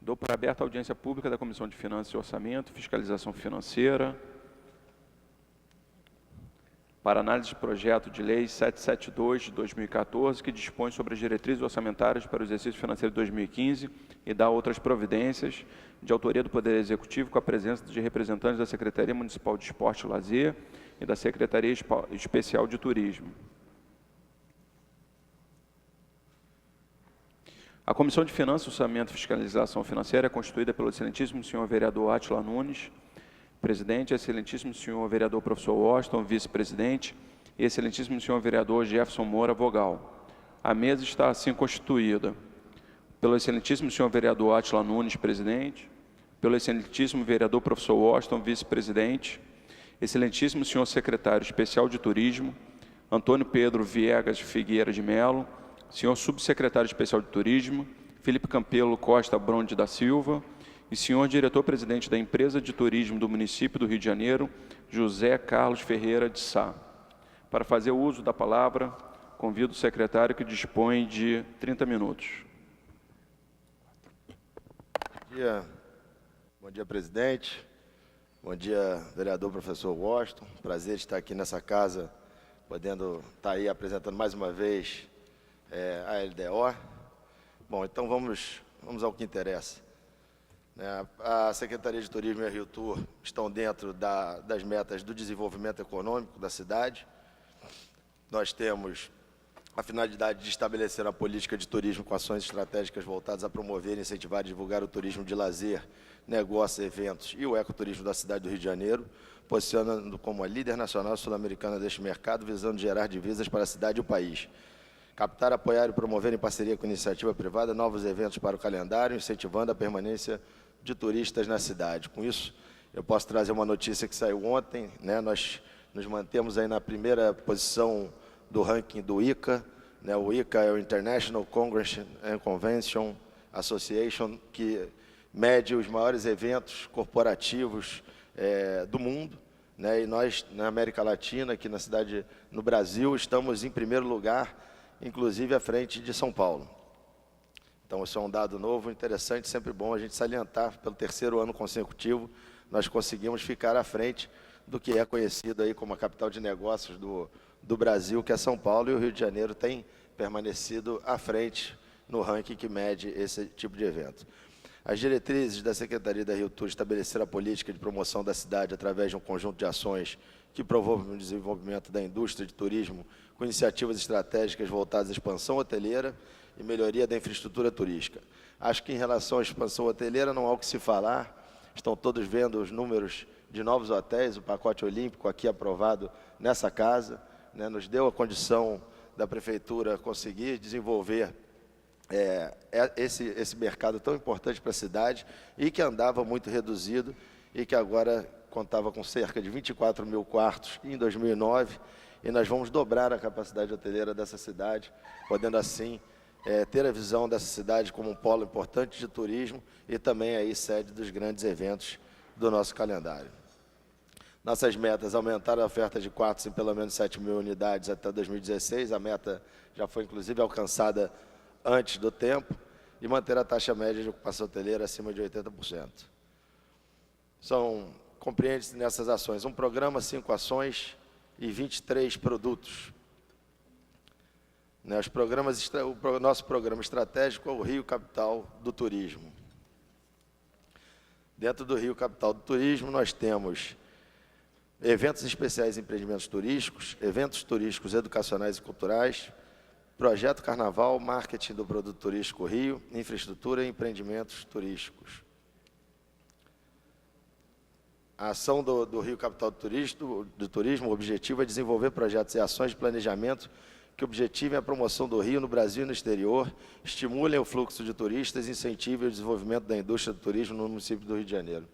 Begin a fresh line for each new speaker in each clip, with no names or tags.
Dou por aberta a audiência pública da Comissão de Finanças e Orçamento, Fiscalização Financeira, para análise de projeto de lei 772 de 2014, que dispõe sobre as diretrizes orçamentárias para o exercício financeiro de 2015 e dá outras providências, de autoria do Poder Executivo, com a presença de representantes da Secretaria Municipal de Esporte e Lazer e da Secretaria Especial de Turismo. A Comissão de Finanças, Orçamento e Fiscalização Financeira é constituída pelo excelentíssimo senhor vereador Átila Nunes, presidente, excelentíssimo senhor vereador professor Washington, vice-presidente, e excelentíssimo senhor vereador Jefferson Moura, vogal. A mesa está assim constituída pelo excelentíssimo senhor vereador Átila Nunes, presidente, pelo excelentíssimo vereador professor Washington, vice-presidente, excelentíssimo senhor secretário especial de Turismo, Antônio Pedro Viegas Figueira de Melo, senhor subsecretário especial de Turismo, Felipe Campelo Costa Bronde da Silva, e senhor diretor-presidente da Empresa de Turismo do município do Rio de Janeiro, José Carlos Ferreira de Sá. Para fazer o uso da palavra, convido o secretário, que dispõe de 30 minutos.
Bom dia, presidente. Bom dia, vereador professor Washington. Prazer estar aqui nessa casa, podendo estar aí apresentando mais uma vez a LDO. Bom, então vamos ao que interessa. A Secretaria de Turismo e a Rio Tour estão dentro das metas do desenvolvimento econômico da cidade. Nós temos a finalidade de estabelecer a política de turismo com ações estratégicas voltadas a promover, incentivar e divulgar o turismo de lazer, negócios, eventos e o ecoturismo da cidade do Rio de Janeiro, posicionando como a líder nacional sul-americana deste mercado, visando gerar divisas para a cidade e o país. Captar, apoiar e promover em parceria com a iniciativa privada novos eventos para o calendário, incentivando a permanência de turistas na cidade. Com isso, eu posso trazer uma notícia que saiu ontem, nós nos mantemos aí na primeira posição do ranking do ICA, o ICA é o International Congress and Convention Association, que mede os maiores eventos corporativos do mundo, e nós, na América Latina, aqui na cidade, no Brasil, estamos em primeiro lugar, inclusive à frente de São Paulo. Então, isso é um dado novo, interessante, sempre bom a gente salientar. Pelo terceiro ano consecutivo, nós conseguimos ficar à frente do que é conhecido aí como a capital de negócios do Brasil, que é São Paulo, e o Rio de Janeiro tem permanecido à frente no ranking que mede esse tipo de evento. As diretrizes da Secretaria da Rio Tour estabeleceram a política de promoção da cidade através de um conjunto de ações que promovam o desenvolvimento da indústria de turismo com iniciativas estratégicas voltadas à expansão hoteleira e melhoria da infraestrutura turística. Acho que em relação à expansão hoteleira não há o que se falar, estão todos vendo os números de novos hotéis, o pacote olímpico aqui aprovado nessa casa, nos deu a condição da Prefeitura conseguir desenvolver esse mercado tão importante para a cidade e que andava muito reduzido e que agora contava com cerca de 24 mil quartos em 2009, e nós vamos dobrar a capacidade hoteleira dessa cidade, podendo assim ter a visão dessa cidade como um polo importante de turismo e também aí sede dos grandes eventos do nosso calendário. Nossas metas: aumentar a oferta de quartos em pelo menos 7 mil unidades até 2016, a meta já foi inclusive alcançada antes do tempo, e manter a taxa média de ocupação hoteleira acima de 80%. Compreende-se nessas ações um programa, 5 ações e 23 produtos. O nosso programa estratégico é o Rio Capital do Turismo. Dentro do Rio Capital do Turismo, nós temos eventos especiais e empreendimentos turísticos, eventos turísticos educacionais e culturais, projeto Carnaval, marketing do produto turístico Rio, infraestrutura e empreendimentos turísticos. A ação do Rio Capital do Turismo, o objetivo é desenvolver projetos e ações de planejamento que objetivem a promoção do Rio no Brasil e no exterior, estimulem o fluxo de turistas e incentivem o desenvolvimento da indústria do turismo no município do Rio de Janeiro.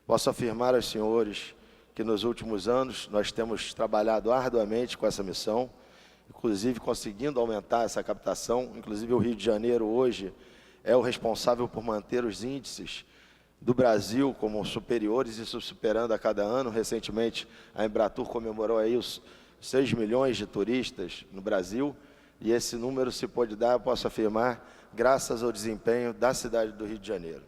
Posso afirmar aos senhores que nos últimos anos nós temos trabalhado arduamente com essa missão, inclusive conseguindo aumentar essa captação. Inclusive o Rio de Janeiro hoje é o responsável por manter os índices do Brasil como superiores, isso superando a cada ano. Recentemente a Embratur comemorou aí os 6 milhões de turistas no Brasil, e esse número se pode dar, posso afirmar, graças ao desempenho da cidade do Rio de Janeiro.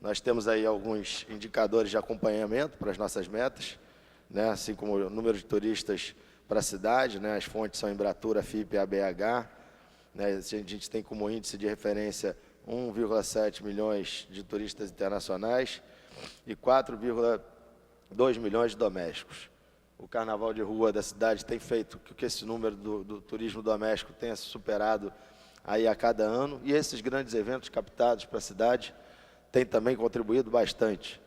Nós temos aí alguns indicadores de acompanhamento para as nossas metas, né? Assim como o número de turistas para a cidade, né? As fontes são Embratur, FIP e ABH. Né? A gente tem como índice de referência 1,7 milhões de turistas internacionais e 4,2 milhões de domésticos. O carnaval de rua da cidade tem feito com que esse número do turismo doméstico tenha se superado aí a cada ano, e esses grandes eventos captados para a cidade têm também contribuído bastante.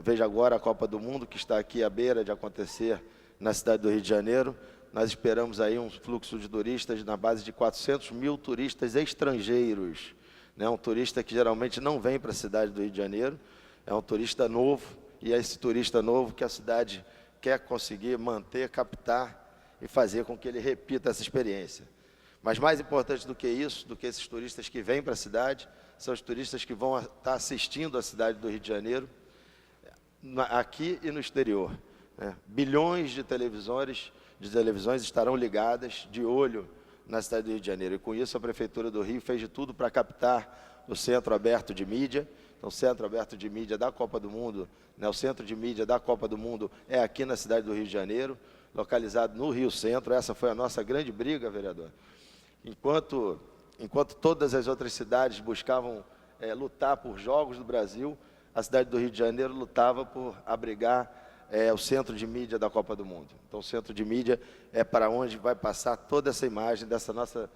Veja agora a Copa do Mundo, que está aqui à beira de acontecer na cidade do Rio de Janeiro. Nós esperamos aí um fluxo de turistas na base de 400 mil turistas estrangeiros. Um turista que geralmente não vem para a cidade do Rio de Janeiro, é um turista novo, e é esse turista novo que a cidade quer conseguir manter, captar e fazer com que ele repita essa experiência. Mas mais importante do que isso, do que esses turistas que vêm para a cidade, são os turistas que vão estar assistindo a cidade do Rio de Janeiro, aqui e no exterior. Bilhões de televisões estarão ligadas, de olho na cidade do Rio de Janeiro. E com isso a Prefeitura do Rio fez de tudo para captar o Centro Aberto de Mídia. Então, o Centro Aberto de Mídia da Copa do Mundo, o Centro de Mídia da Copa do Mundo é aqui na cidade do Rio de Janeiro, localizado no Rio Centro. Essa foi a nossa grande briga, vereador. Enquanto todas as outras cidades buscavam lutar por Jogos do Brasil, a cidade do Rio de Janeiro lutava por abrigar o Centro de Mídia da Copa do Mundo. Então, o Centro de Mídia é para onde vai passar toda essa imagem dessa nossa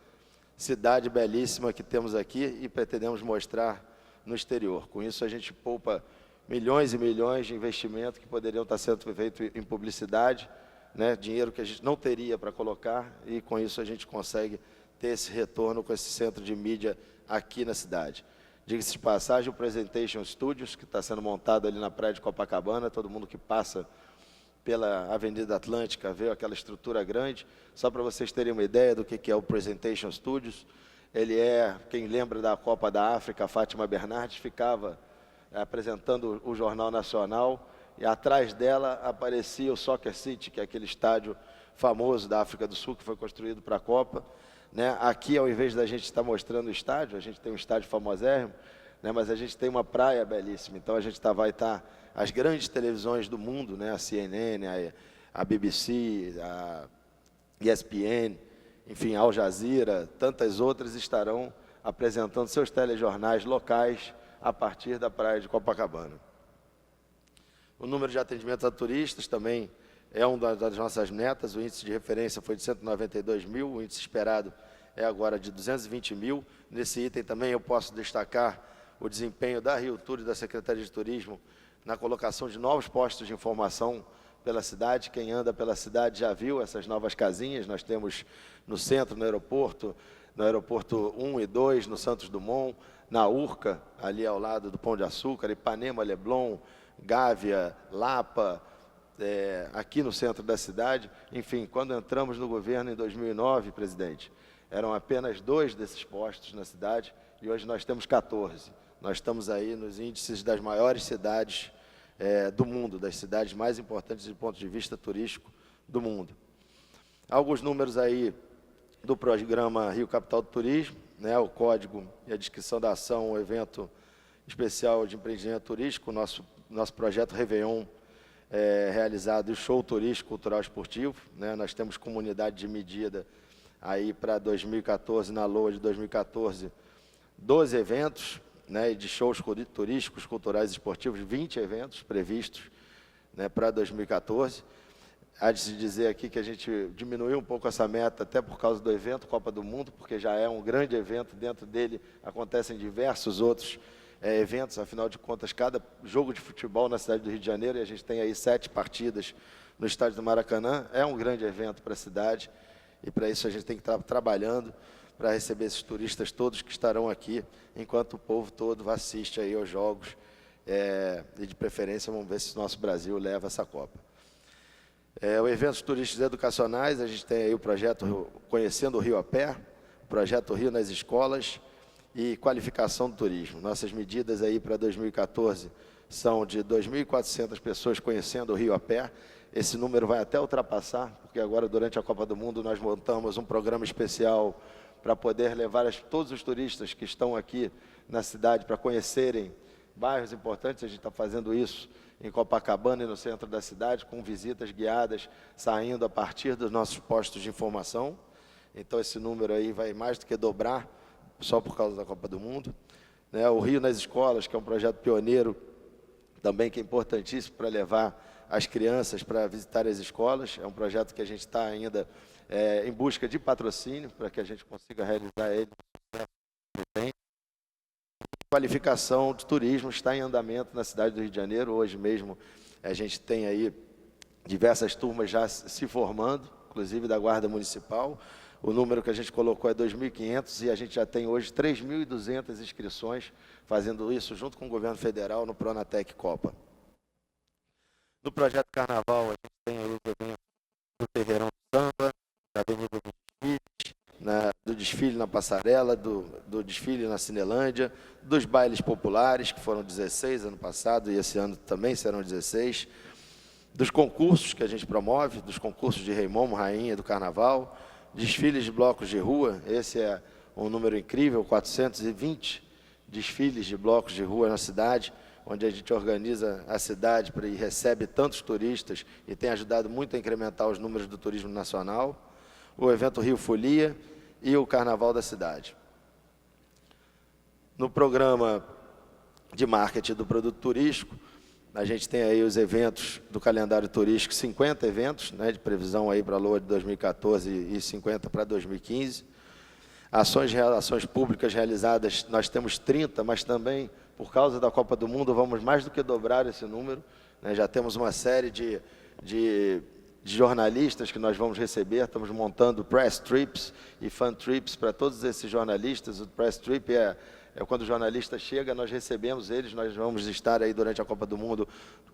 cidade belíssima que temos aqui e pretendemos mostrar no exterior. Com isso, a gente poupa milhões e milhões de investimento que poderiam estar sendo feitos em publicidade, dinheiro que a gente não teria para colocar, e com isso a gente consegue ter esse retorno com esse centro de mídia aqui na cidade. Diga-se de passagem, o Presentation Studios, que está sendo montado ali na praia de Copacabana, todo mundo que passa pela Avenida Atlântica vê aquela estrutura grande. Só para vocês terem uma ideia do que é o Presentation Studios, ele quem lembra da Copa da África, a Fátima Bernardes ficava apresentando o Jornal Nacional, e atrás dela aparecia o Soccer City, que é aquele estádio famoso da África do Sul, que foi construído para a Copa. Aqui, ao invés da gente estar mostrando o estádio, a gente tem um estádio famosérrimo, mas a gente tem uma praia belíssima. Então, a gente vai estar as grandes televisões do mundo, a CNN, a BBC, a ESPN, enfim, a Al Jazeera, tantas outras estarão apresentando seus telejornais locais a partir da praia de Copacabana. O número de atendimentos a turistas também é uma das nossas metas. O índice de referência foi de 192 mil, o índice esperado é agora de 220 mil. Nesse item também eu posso destacar o desempenho da Rio Tour e da Secretaria de Turismo na colocação de novos postos de informação pela cidade. Quem anda pela cidade já viu essas novas casinhas. Nós temos no centro, no aeroporto 1 e 2, no Santos Dumont, na Urca, ali ao lado do Pão de Açúcar, Ipanema, Leblon, Gávea, Lapa, aqui no centro da cidade. Enfim, quando entramos no governo em 2009, presidente, eram apenas 2 desses postos na cidade, e hoje nós temos 14. Nós estamos aí nos índices das maiores cidades do mundo, das cidades mais importantes do ponto de vista turístico do mundo. Alguns números aí do programa Rio Capital do Turismo, o código e a descrição da ação, o evento especial de empreendimento turístico, nosso projeto Réveillon realizado, e show turístico, cultural e esportivo. Nós temos comunidade de medida aí para 2014, na LOA de 2014, 12 eventos, e de shows turísticos, culturais e esportivos, 20 eventos previstos para 2014. Há de se dizer aqui que a gente diminuiu um pouco essa meta até por causa do evento Copa do Mundo, porque já é um grande evento, dentro dele acontecem diversos outros eventos. Afinal de contas, cada jogo de futebol na cidade do Rio de Janeiro, e a gente tem aí 7 partidas no estádio do Maracanã, é um grande evento para a cidade, e para isso a gente tem que estar trabalhando para receber esses turistas todos que estarão aqui, enquanto o povo todo assiste aí aos jogos, e de preferência vamos ver se o nosso Brasil leva essa Copa. O eventos turísticos educacionais, a gente tem aí o projeto Conhecendo o Rio a Pé, o projeto Rio nas escolas e qualificação do turismo. Nossas medidas aí para 2014 são de 2.400 pessoas conhecendo o Rio a pé. Esse número vai até ultrapassar, porque agora, durante a Copa do Mundo, nós montamos um programa especial para poder levar todos os turistas que estão aqui na cidade para conhecerem bairros importantes. A gente está fazendo isso em Copacabana e no centro da cidade, com visitas guiadas saindo a partir dos nossos postos de informação. Então, esse número aí vai mais do que dobrar, só por causa da Copa do Mundo. Né, o Rio nas Escolas, que é um projeto pioneiro, também que é importantíssimo para levar as crianças para visitar as escolas. É um projeto que a gente está ainda em busca de patrocínio, para que a gente consiga realizar ele. Qualificação de turismo está em andamento na cidade do Rio de Janeiro. Hoje mesmo a gente tem aí diversas turmas já se formando, inclusive da Guarda Municipal. O número que a gente colocou é 2.500 e a gente já tem hoje 3.200 inscrições, fazendo isso junto com o governo federal no Pronatec Copa. No projeto Carnaval, a gente tem aí o evento do Terreirão do Samba, da Avenida dos Desfiles, do desfile na Passarela, do desfile na Cinelândia, dos bailes populares, que foram 16 ano passado e esse ano também serão 16, dos concursos que a gente promove, dos concursos de Rei Momo, Rainha do Carnaval, desfiles de blocos de rua. Esse é um número incrível, 420 desfiles de blocos de rua na cidade, onde a gente organiza a cidade e recebe tantos turistas e tem ajudado muito a incrementar os números do turismo nacional. O evento Rio Folia e o Carnaval da cidade. No programa de marketing do produto turístico, a gente tem aí os eventos do calendário turístico, 50 eventos, né, de previsão aí para a LOA de 2014 e 50 para 2015. Ações de relações públicas realizadas, nós temos 30, mas também, por causa da Copa do Mundo, vamos mais do que dobrar esse número. Né, já temos uma série de jornalistas que nós vamos receber, estamos montando press trips e fan trips para todos esses jornalistas. O press trip é quando o jornalista chega, nós recebemos eles, nós vamos estar aí durante a Copa do Mundo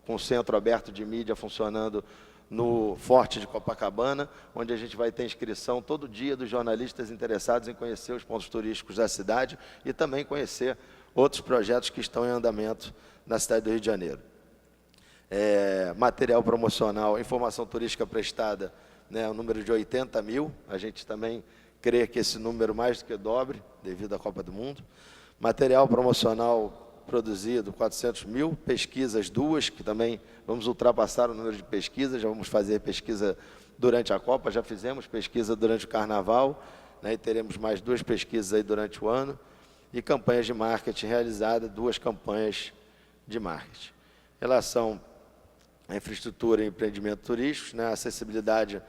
com o centro aberto de mídia funcionando no Forte de Copacabana, onde a gente vai ter inscrição todo dia dos jornalistas interessados em conhecer os pontos turísticos da cidade e também conhecer outros projetos que estão em andamento na cidade do Rio de Janeiro. Material promocional, informação turística prestada, né, o número de 80 mil, a gente também crê que esse número mais do que dobre, devido à Copa do Mundo. Material promocional produzido, 400 mil, pesquisas 2, que também vamos ultrapassar o número de pesquisas, já vamos fazer pesquisa durante a Copa, já fizemos pesquisa durante o Carnaval, né, e teremos mais 2 pesquisas aí durante o ano, e campanhas de marketing realizadas, 2 campanhas de marketing. Em relação à infraestrutura e empreendimento turístico, né, acessibilidade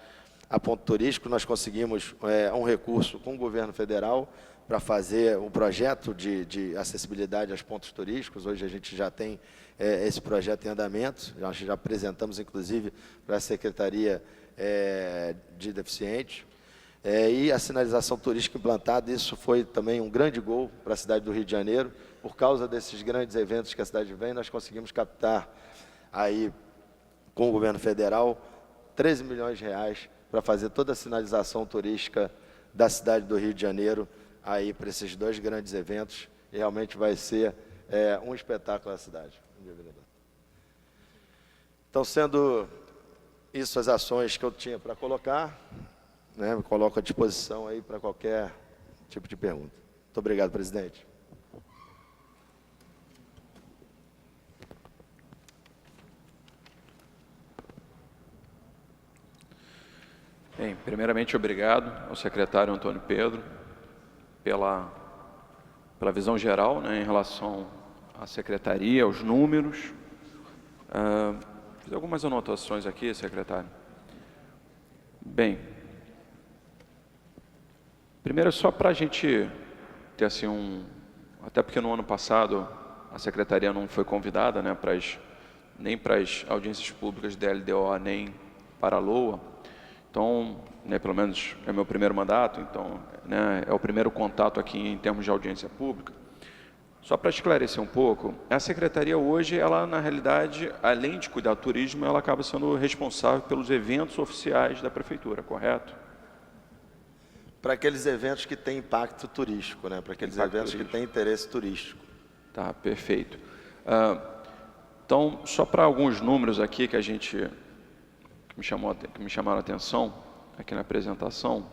a ponto turístico, nós conseguimos um recurso com o governo federal para fazer um projeto de acessibilidade aos pontos turísticos. Hoje a gente já tem esse projeto em andamento, nós já apresentamos, inclusive, para a Secretaria de Deficientes. E a sinalização turística implantada, isso foi também um grande gol para a cidade do Rio de Janeiro. Por causa desses grandes eventos que a cidade vem, nós conseguimos captar aí, com o governo federal, 13 milhões de reais para fazer toda a sinalização turística da cidade do Rio de Janeiro, aí para esses 2 grandes eventos, e realmente vai ser um espetáculo na cidade. Então, sendo isso as ações que eu tinha para colocar, né, me coloco à disposição aí para qualquer tipo de pergunta. Muito obrigado, presidente.
Bem, primeiramente, obrigado ao secretário Antônio Pedro pela visão geral, né, em relação à secretaria, aos números. Fiz algumas anotações aqui, secretário. Bem, primeiro, só para a gente ter assim até porque no ano passado a secretaria não foi convidada, né, nem para as audiências públicas da LDO, nem para a LOA. Então, né, pelo menos é meu primeiro mandato, então, né, é o primeiro contato aqui em termos de audiência pública. Só para esclarecer um pouco, a secretaria hoje, ela na realidade, além de cuidar do turismo, ela acaba sendo responsável pelos eventos oficiais da prefeitura, correto?
Para aqueles eventos que têm impacto turístico, né? Para aqueles eventos que têm interesse turístico.
Tá, perfeito. Então, só para alguns números aqui que me chamaram a atenção aqui na apresentação,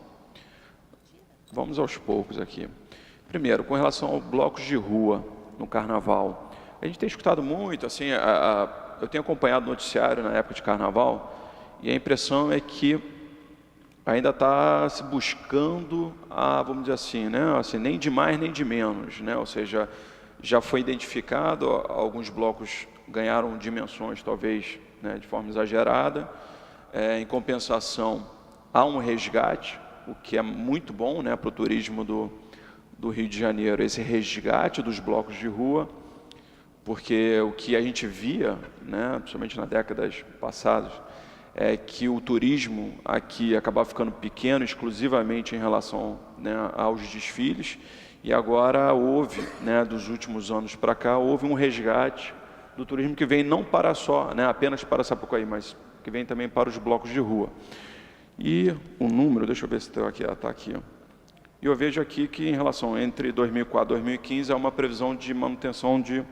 vamos aos poucos aqui. Primeiro, com relação aos blocos de rua no Carnaval, A gente tem escutado muito, assim, eu tenho acompanhado o noticiário na época de carnaval, e a impressão é que ainda está se buscando, vamos dizer assim, né? Assim, nem de mais nem de menos, né? Ou seja, já foi identificado, alguns blocos ganharam dimensões talvez, né, de forma exagerada, em compensação há um resgate, o que é muito bom, né, para o turismo do Rio de Janeiro, esse resgate dos blocos de rua, porque o que a gente via, né, principalmente nas décadas passadas, é que o turismo aqui acabava ficando pequeno exclusivamente em relação, né, aos desfiles, e agora houve, né, dos últimos anos para cá, houve um resgate do turismo que vem não para só, né, apenas para Sapucaí, mas que vem também para os blocos de rua. E o número, deixa eu ver se está aqui. E eu vejo aqui que em relação entre 2004 e 2015 há uma previsão de manutenção de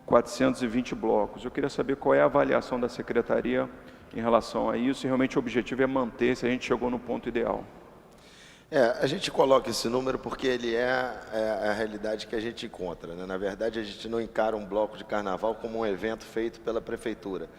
420 blocos. Eu queria saber qual é a avaliação da Secretaria em relação a isso, e realmente o objetivo é manter se a gente chegou no ponto ideal.
A gente coloca esse número porque ele é a realidade que a gente encontra, né? Na verdade, a gente não encara um bloco de carnaval como um evento feito pela prefeitura,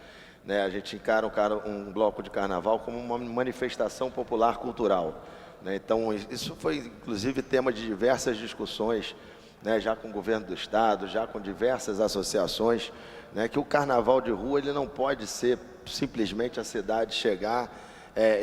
né? A gente encara um bloco de carnaval como uma manifestação popular cultural, né? Então, isso foi, inclusive, tema de diversas discussões, né? Já com o governo do estado, já com diversas associações, né? Que o carnaval de rua ele não pode ser simplesmente a cidade chegar,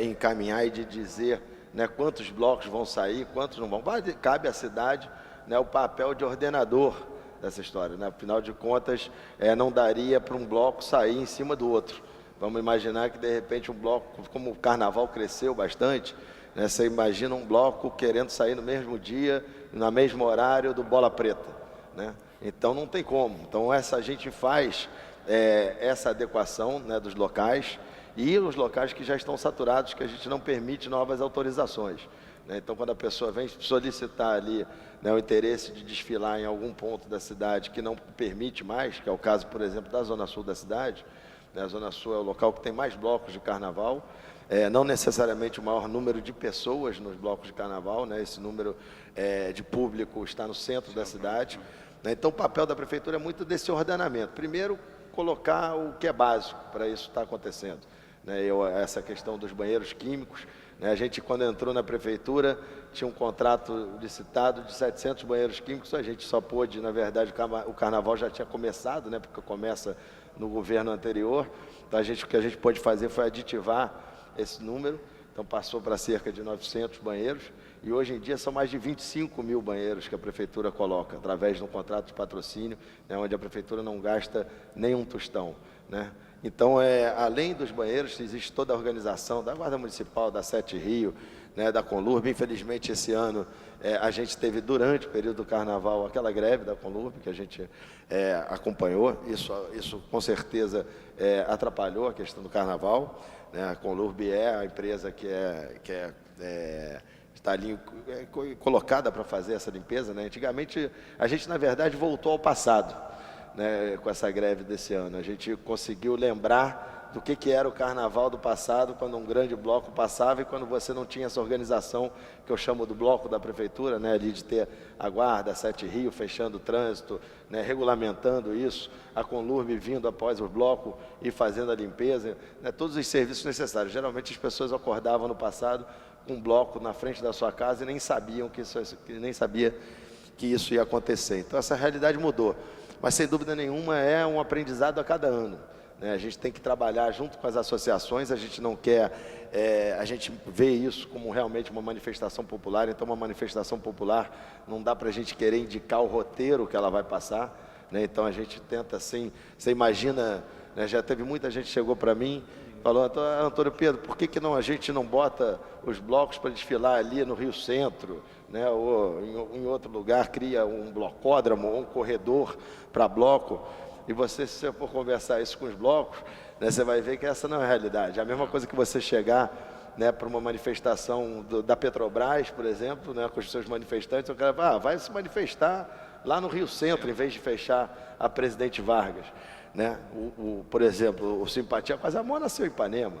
encaminhar e de dizer, né, quantos blocos vão sair, quantos não vão. Cabe à cidade, né, o papel de ordenador dessa história, né? Afinal de contas, não daria para um bloco sair em cima do outro. Vamos imaginar que, de repente, um bloco, como o carnaval cresceu bastante, né, você imagina um bloco querendo sair no mesmo dia, no mesmo horário do Bola Preta, né? Então, não tem como. Então, a gente faz essa adequação, né, dos locais, e os locais que já estão saturados, que a gente não permite novas autorizações, né? Então, quando a pessoa vem solicitar ali, né, o interesse de desfilar em algum ponto da cidade que não permite mais, que é o caso, por exemplo, da Zona Sul da cidade, né? A Zona Sul é o local que tem mais blocos de carnaval, não necessariamente o maior número de pessoas nos blocos de carnaval, né? Esse número de público está no centro da cidade, né? Então, o papel da prefeitura é muito desse ordenamento. Primeiro, colocar o que é básico para isso estar acontecendo, né? Essa questão dos banheiros químicos, né? A gente, quando entrou na prefeitura, tinha um contrato licitado de 700 banheiros químicos, a gente só pôde, na verdade, o carnaval já tinha começado, né? Porque começa no governo anterior, então o que a gente pôde fazer foi aditivar esse número, então passou para cerca de 900 banheiros, e hoje em dia são mais de 25 mil banheiros que a prefeitura coloca, através de um contrato de patrocínio, né, onde a prefeitura não gasta nenhum tostão, né? Então, além dos banheiros, existe toda a organização da Guarda Municipal, da Sete Rio, né, da Conlurb. Infelizmente, esse ano, a gente teve, durante o período do Carnaval, aquela greve da Conlurb, que a gente acompanhou. Isso com certeza, atrapalhou a questão do Carnaval, né? A Conlurb é a empresa que está ali colocada para fazer essa limpeza, né? Antigamente, a gente, na verdade, voltou ao passado, né, com essa greve desse ano. A gente conseguiu lembrar do que era o carnaval do passado, quando um grande bloco passava e quando você não tinha essa organização que eu chamo do bloco da prefeitura, né, ali de ter a guarda, a Sete Rio fechando o trânsito, né, regulamentando isso, a Conlurb vindo após o bloco e fazendo a limpeza, né, todos os serviços necessários. Geralmente as pessoas acordavam no passado com um bloco na frente da sua casa e nem sabia que isso ia acontecer. Então essa realidade mudou. Mas, sem dúvida nenhuma, é um aprendizado a cada ano, né? A gente tem que trabalhar junto com as associações, a gente não quer, a gente vê isso como realmente uma manifestação popular, então uma manifestação popular não dá para a gente querer indicar o roteiro que ela vai passar, né? Então a gente tenta, assim, você imagina, né, já teve muita gente que chegou para mim, falou, Antônio Pedro, por que a gente não bota os blocos para desfilar ali no Rio Centro, né, ou em outro lugar, cria um blocódromo ou um corredor para bloco? E você, se você for conversar isso com os blocos, né, você vai ver que essa não é a realidade. É a mesma coisa que você chegar, né, para uma manifestação da Petrobras, por exemplo, né, com os seus manifestantes, o cara vai se manifestar lá no Rio Centro, em vez de fechar a Presidente Vargas, né? Por exemplo, o Simpatia com as Amor nasceu em Ipanema,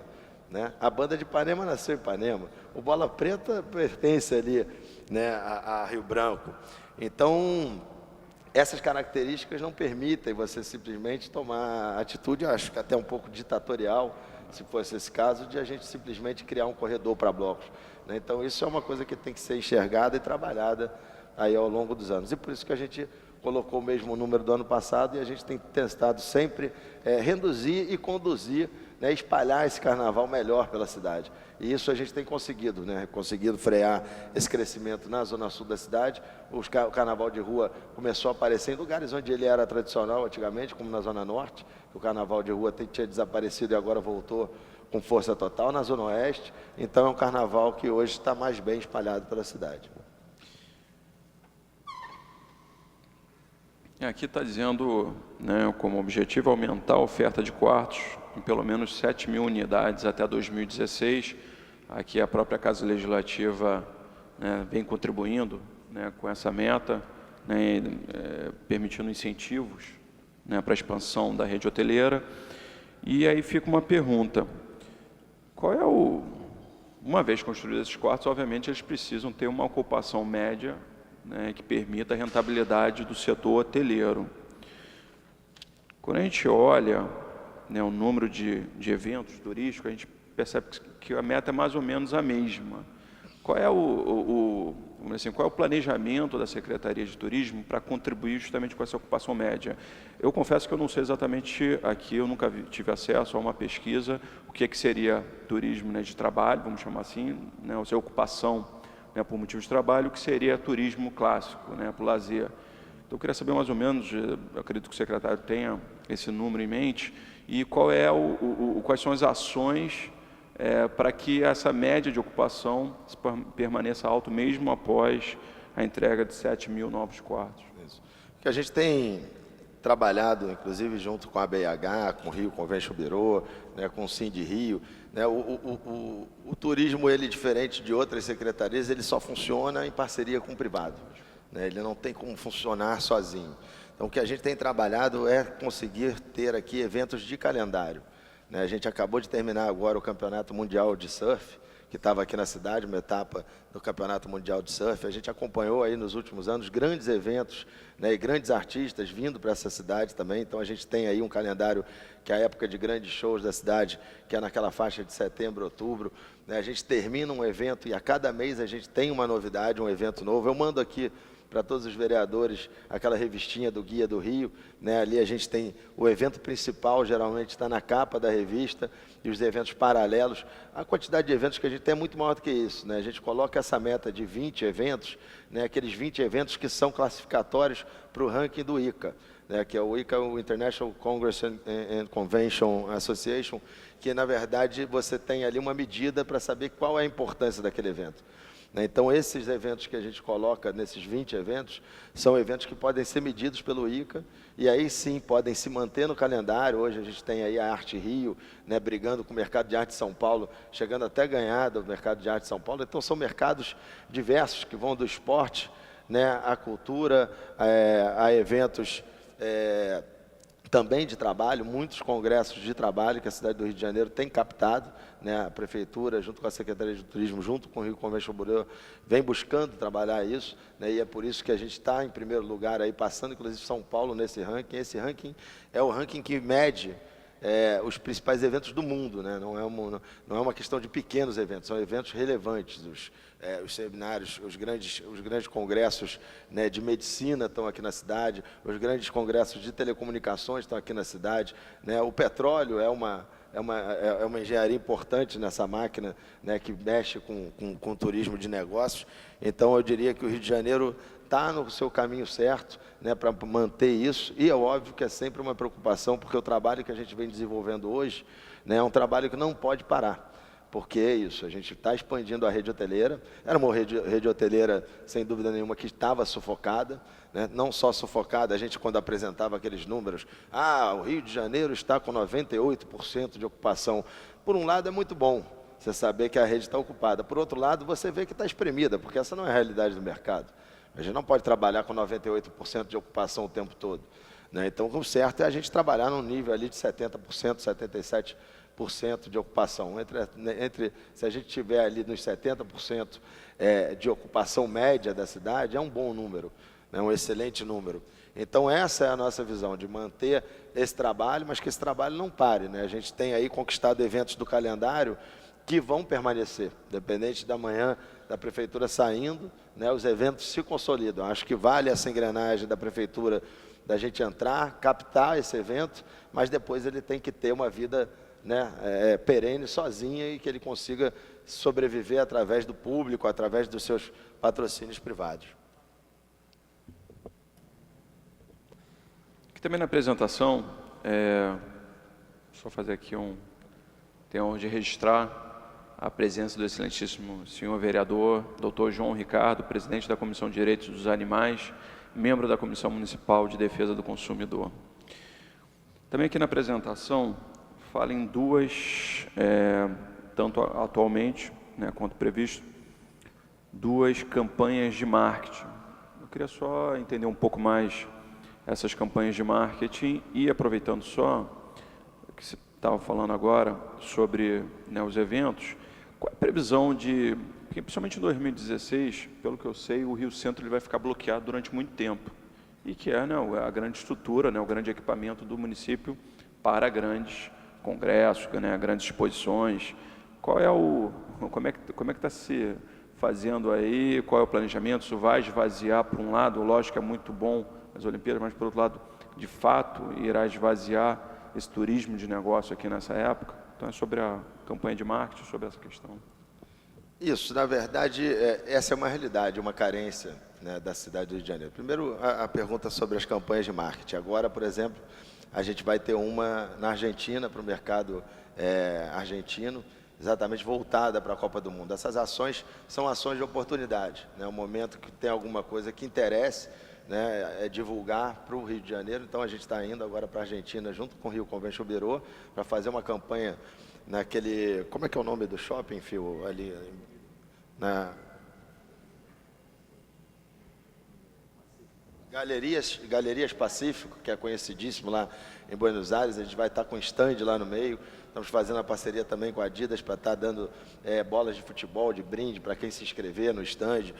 né? A banda de Ipanema nasceu em Ipanema, o Bola Preta pertence ali, né, a Rio Branco. Então, essas características não permitem você simplesmente tomar atitude, acho que até um pouco ditatorial, se fosse esse caso, de a gente simplesmente criar um corredor para blocos, né? Então, isso é uma coisa que tem que ser enxergada e trabalhada aí ao longo dos anos. E por isso que a gente colocou o mesmo número do ano passado e a gente tem tentado sempre reduzir e conduzir, né, espalhar esse carnaval melhor pela cidade. E isso a gente tem conseguido, né? Conseguido frear esse crescimento na zona sul da cidade. O carnaval de rua começou a aparecer em lugares onde ele era tradicional antigamente, como na zona norte. O carnaval de rua tinha desaparecido e agora voltou com força total na zona oeste. Então é um carnaval que hoje está mais bem espalhado pela cidade.
Aqui está dizendo, né, como objetivo aumentar a oferta de quartos em pelo menos 7.000 unidades até 2016. Aqui a própria Casa Legislativa, né, vem contribuindo, né, com essa meta, né, permitindo incentivos, né, para a expansão da rede hoteleira. E aí fica uma pergunta, qual é uma vez construídos esses quartos, obviamente eles precisam ter uma ocupação média, né, que permita a rentabilidade do setor hoteleiro. Quando a gente olha, né, o número de eventos turísticos, a gente percebe que a meta é mais ou menos a mesma. Qual é vamos dizer assim, qual é o planejamento da Secretaria de Turismo para contribuir justamente com essa ocupação média? Eu confesso que eu não sei exatamente, aqui eu nunca tive acesso a uma pesquisa, o que seria turismo, né, de trabalho, vamos chamar assim, né, ou seja, ocupação, né, por motivo de trabalho, o que seria turismo clássico, né, por lazer. Então, eu queria saber mais ou menos, eu acredito que o secretário tenha esse número em mente, e qual é quais são as ações para que essa média de ocupação permaneça alta mesmo após a entrega de 7.000 novos quartos.
Isso. Que a gente tem trabalhado, inclusive, junto com a BH, com o Rio Convention Bureau, né, com o Sind Rio, né, o turismo, ele, diferente de outras secretarias, ele só funciona em parceria com o privado, né, ele não tem como funcionar sozinho. Então, o que a gente tem trabalhado é conseguir ter aqui eventos de calendário, né? A gente acabou de terminar agora o Campeonato Mundial de Surf, que estava aqui na cidade, uma etapa do Campeonato Mundial de Surf. A gente acompanhou aí nos últimos anos grandes eventos, né, e grandes artistas vindo para essa cidade também. Então a gente tem aí um calendário que é a época de grandes shows da cidade, que é naquela faixa de setembro, outubro, né? A gente termina um evento e a cada mês a gente tem uma novidade, um evento novo. Eu mando aqui para todos os vereadores aquela revistinha do Guia do Rio, né? Ali a gente tem o evento principal, geralmente está na capa da revista, e os eventos paralelos. A quantidade de eventos que a gente tem é muito maior do que isso, né? A gente coloca essa meta de 20 eventos, né? Aqueles 20 eventos que são classificatórios para o ranking do ICA, né? Que é o ICA, o International Congress and Convention Association, que na verdade você tem ali uma medida para saber qual é a importância daquele evento. Então, esses eventos que a gente coloca, nesses 20 eventos, são eventos que podem ser medidos pelo ICA, e aí sim podem se manter no calendário. Hoje a gente tem aí a Arte Rio, né, brigando com o Mercado de Arte de São Paulo, chegando até a ganhar do Mercado de Arte de São Paulo. Então, são mercados diversos que vão do esporte, né, à cultura, a eventos também de trabalho, muitos congressos de trabalho que a cidade do Rio de Janeiro tem captado, né? A Prefeitura, junto com a Secretaria de Turismo, junto com o Rio Convention Bureau, vem buscando trabalhar isso, né? E é por isso que a gente está em primeiro lugar, aí, passando inclusive São Paulo nesse ranking. Esse ranking é o ranking que mede os principais eventos do mundo, né? Não é uma questão de pequenos eventos, são eventos relevantes. Os seminários, os grandes congressos, né, de medicina estão aqui na cidade, os grandes congressos de telecomunicações estão aqui na cidade, né? O petróleo é uma engenharia importante nessa máquina, né, que mexe com turismo de negócios. Então, eu diria que o Rio de Janeiro está no seu caminho certo, né, para manter isso, e é óbvio que é sempre uma preocupação, porque o trabalho que a gente vem desenvolvendo hoje, né, é um trabalho que não pode parar. Porque é isso, a gente está expandindo a rede hoteleira. Era uma rede hoteleira, sem dúvida nenhuma, que estava sufocada, né? Não só sufocada, a gente quando apresentava aqueles números, o Rio de Janeiro está com 98% de ocupação. Por um lado é muito bom você saber que a rede está ocupada, por outro lado você vê que está espremida, porque essa não é a realidade do mercado. A gente não pode trabalhar com 98% de ocupação o tempo todo, né? Então, o certo é a gente trabalhar num nível ali de 70%, 77% de ocupação. Se a gente tiver ali nos 70% de ocupação média da cidade, é um bom número, né, um excelente número. Então essa é a nossa visão, de manter esse trabalho, mas que esse trabalho não pare, né? A gente tem aí conquistado eventos do calendário que vão permanecer, independente da manhã da Prefeitura saindo, né, os eventos se consolidam. Acho que vale essa engrenagem da Prefeitura, da gente entrar, captar esse evento, mas depois ele tem que ter uma vida, né, perene, sozinha, e que ele consiga sobreviver através do público, através dos seus patrocínios privados.
Aqui também na apresentação, só fazer aqui tenho a honra de registrar a presença do excelentíssimo senhor vereador, doutor João Ricardo, presidente da Comissão de Direitos dos Animais, membro da Comissão Municipal de Defesa do Consumidor. Também aqui na apresentação, falo em duas, tanto atualmente, né, quanto previsto, duas campanhas de marketing. Eu queria só entender um pouco mais essas campanhas de marketing e, aproveitando só o que você estava falando agora sobre, né, os eventos, qual é a previsão de, porque principalmente em 2016, pelo que eu sei, o Rio Centro ele vai ficar bloqueado durante muito tempo, e que é, né, a grande estrutura, né, o grande equipamento do município para grandes congressos, né, grandes exposições. Qual é como é que está se fazendo aí, qual é o planejamento? Isso vai esvaziar, por um lado, lógico que é muito bom as Olimpíadas, mas por outro lado, de fato, irá esvaziar esse turismo de negócio aqui nessa época? Então é sobre a campanha de marketing, sobre essa questão.
Isso, na verdade, essa é uma realidade, uma carência, né, da cidade do Rio de Janeiro. Primeiro, a pergunta sobre as campanhas de marketing. Agora, por exemplo, a gente vai ter uma na Argentina, para o mercado argentino, exatamente voltada para a Copa do Mundo. Essas ações são ações de oportunidade, né, o momento que tem alguma coisa que interesse, né, divulgar para o Rio de Janeiro. Então a gente está indo agora para a Argentina junto com o Rio Convention Bureau para fazer uma campanha naquele, como é que é o nome do shopping, Fio, ali na Galerias Pacífico, que é conhecidíssimo lá em Buenos Aires. A gente vai estar com stand lá no meio. Estamos fazendo a parceria também com a Adidas para estar dando bolas de futebol, de brinde para quem se inscrever no stand.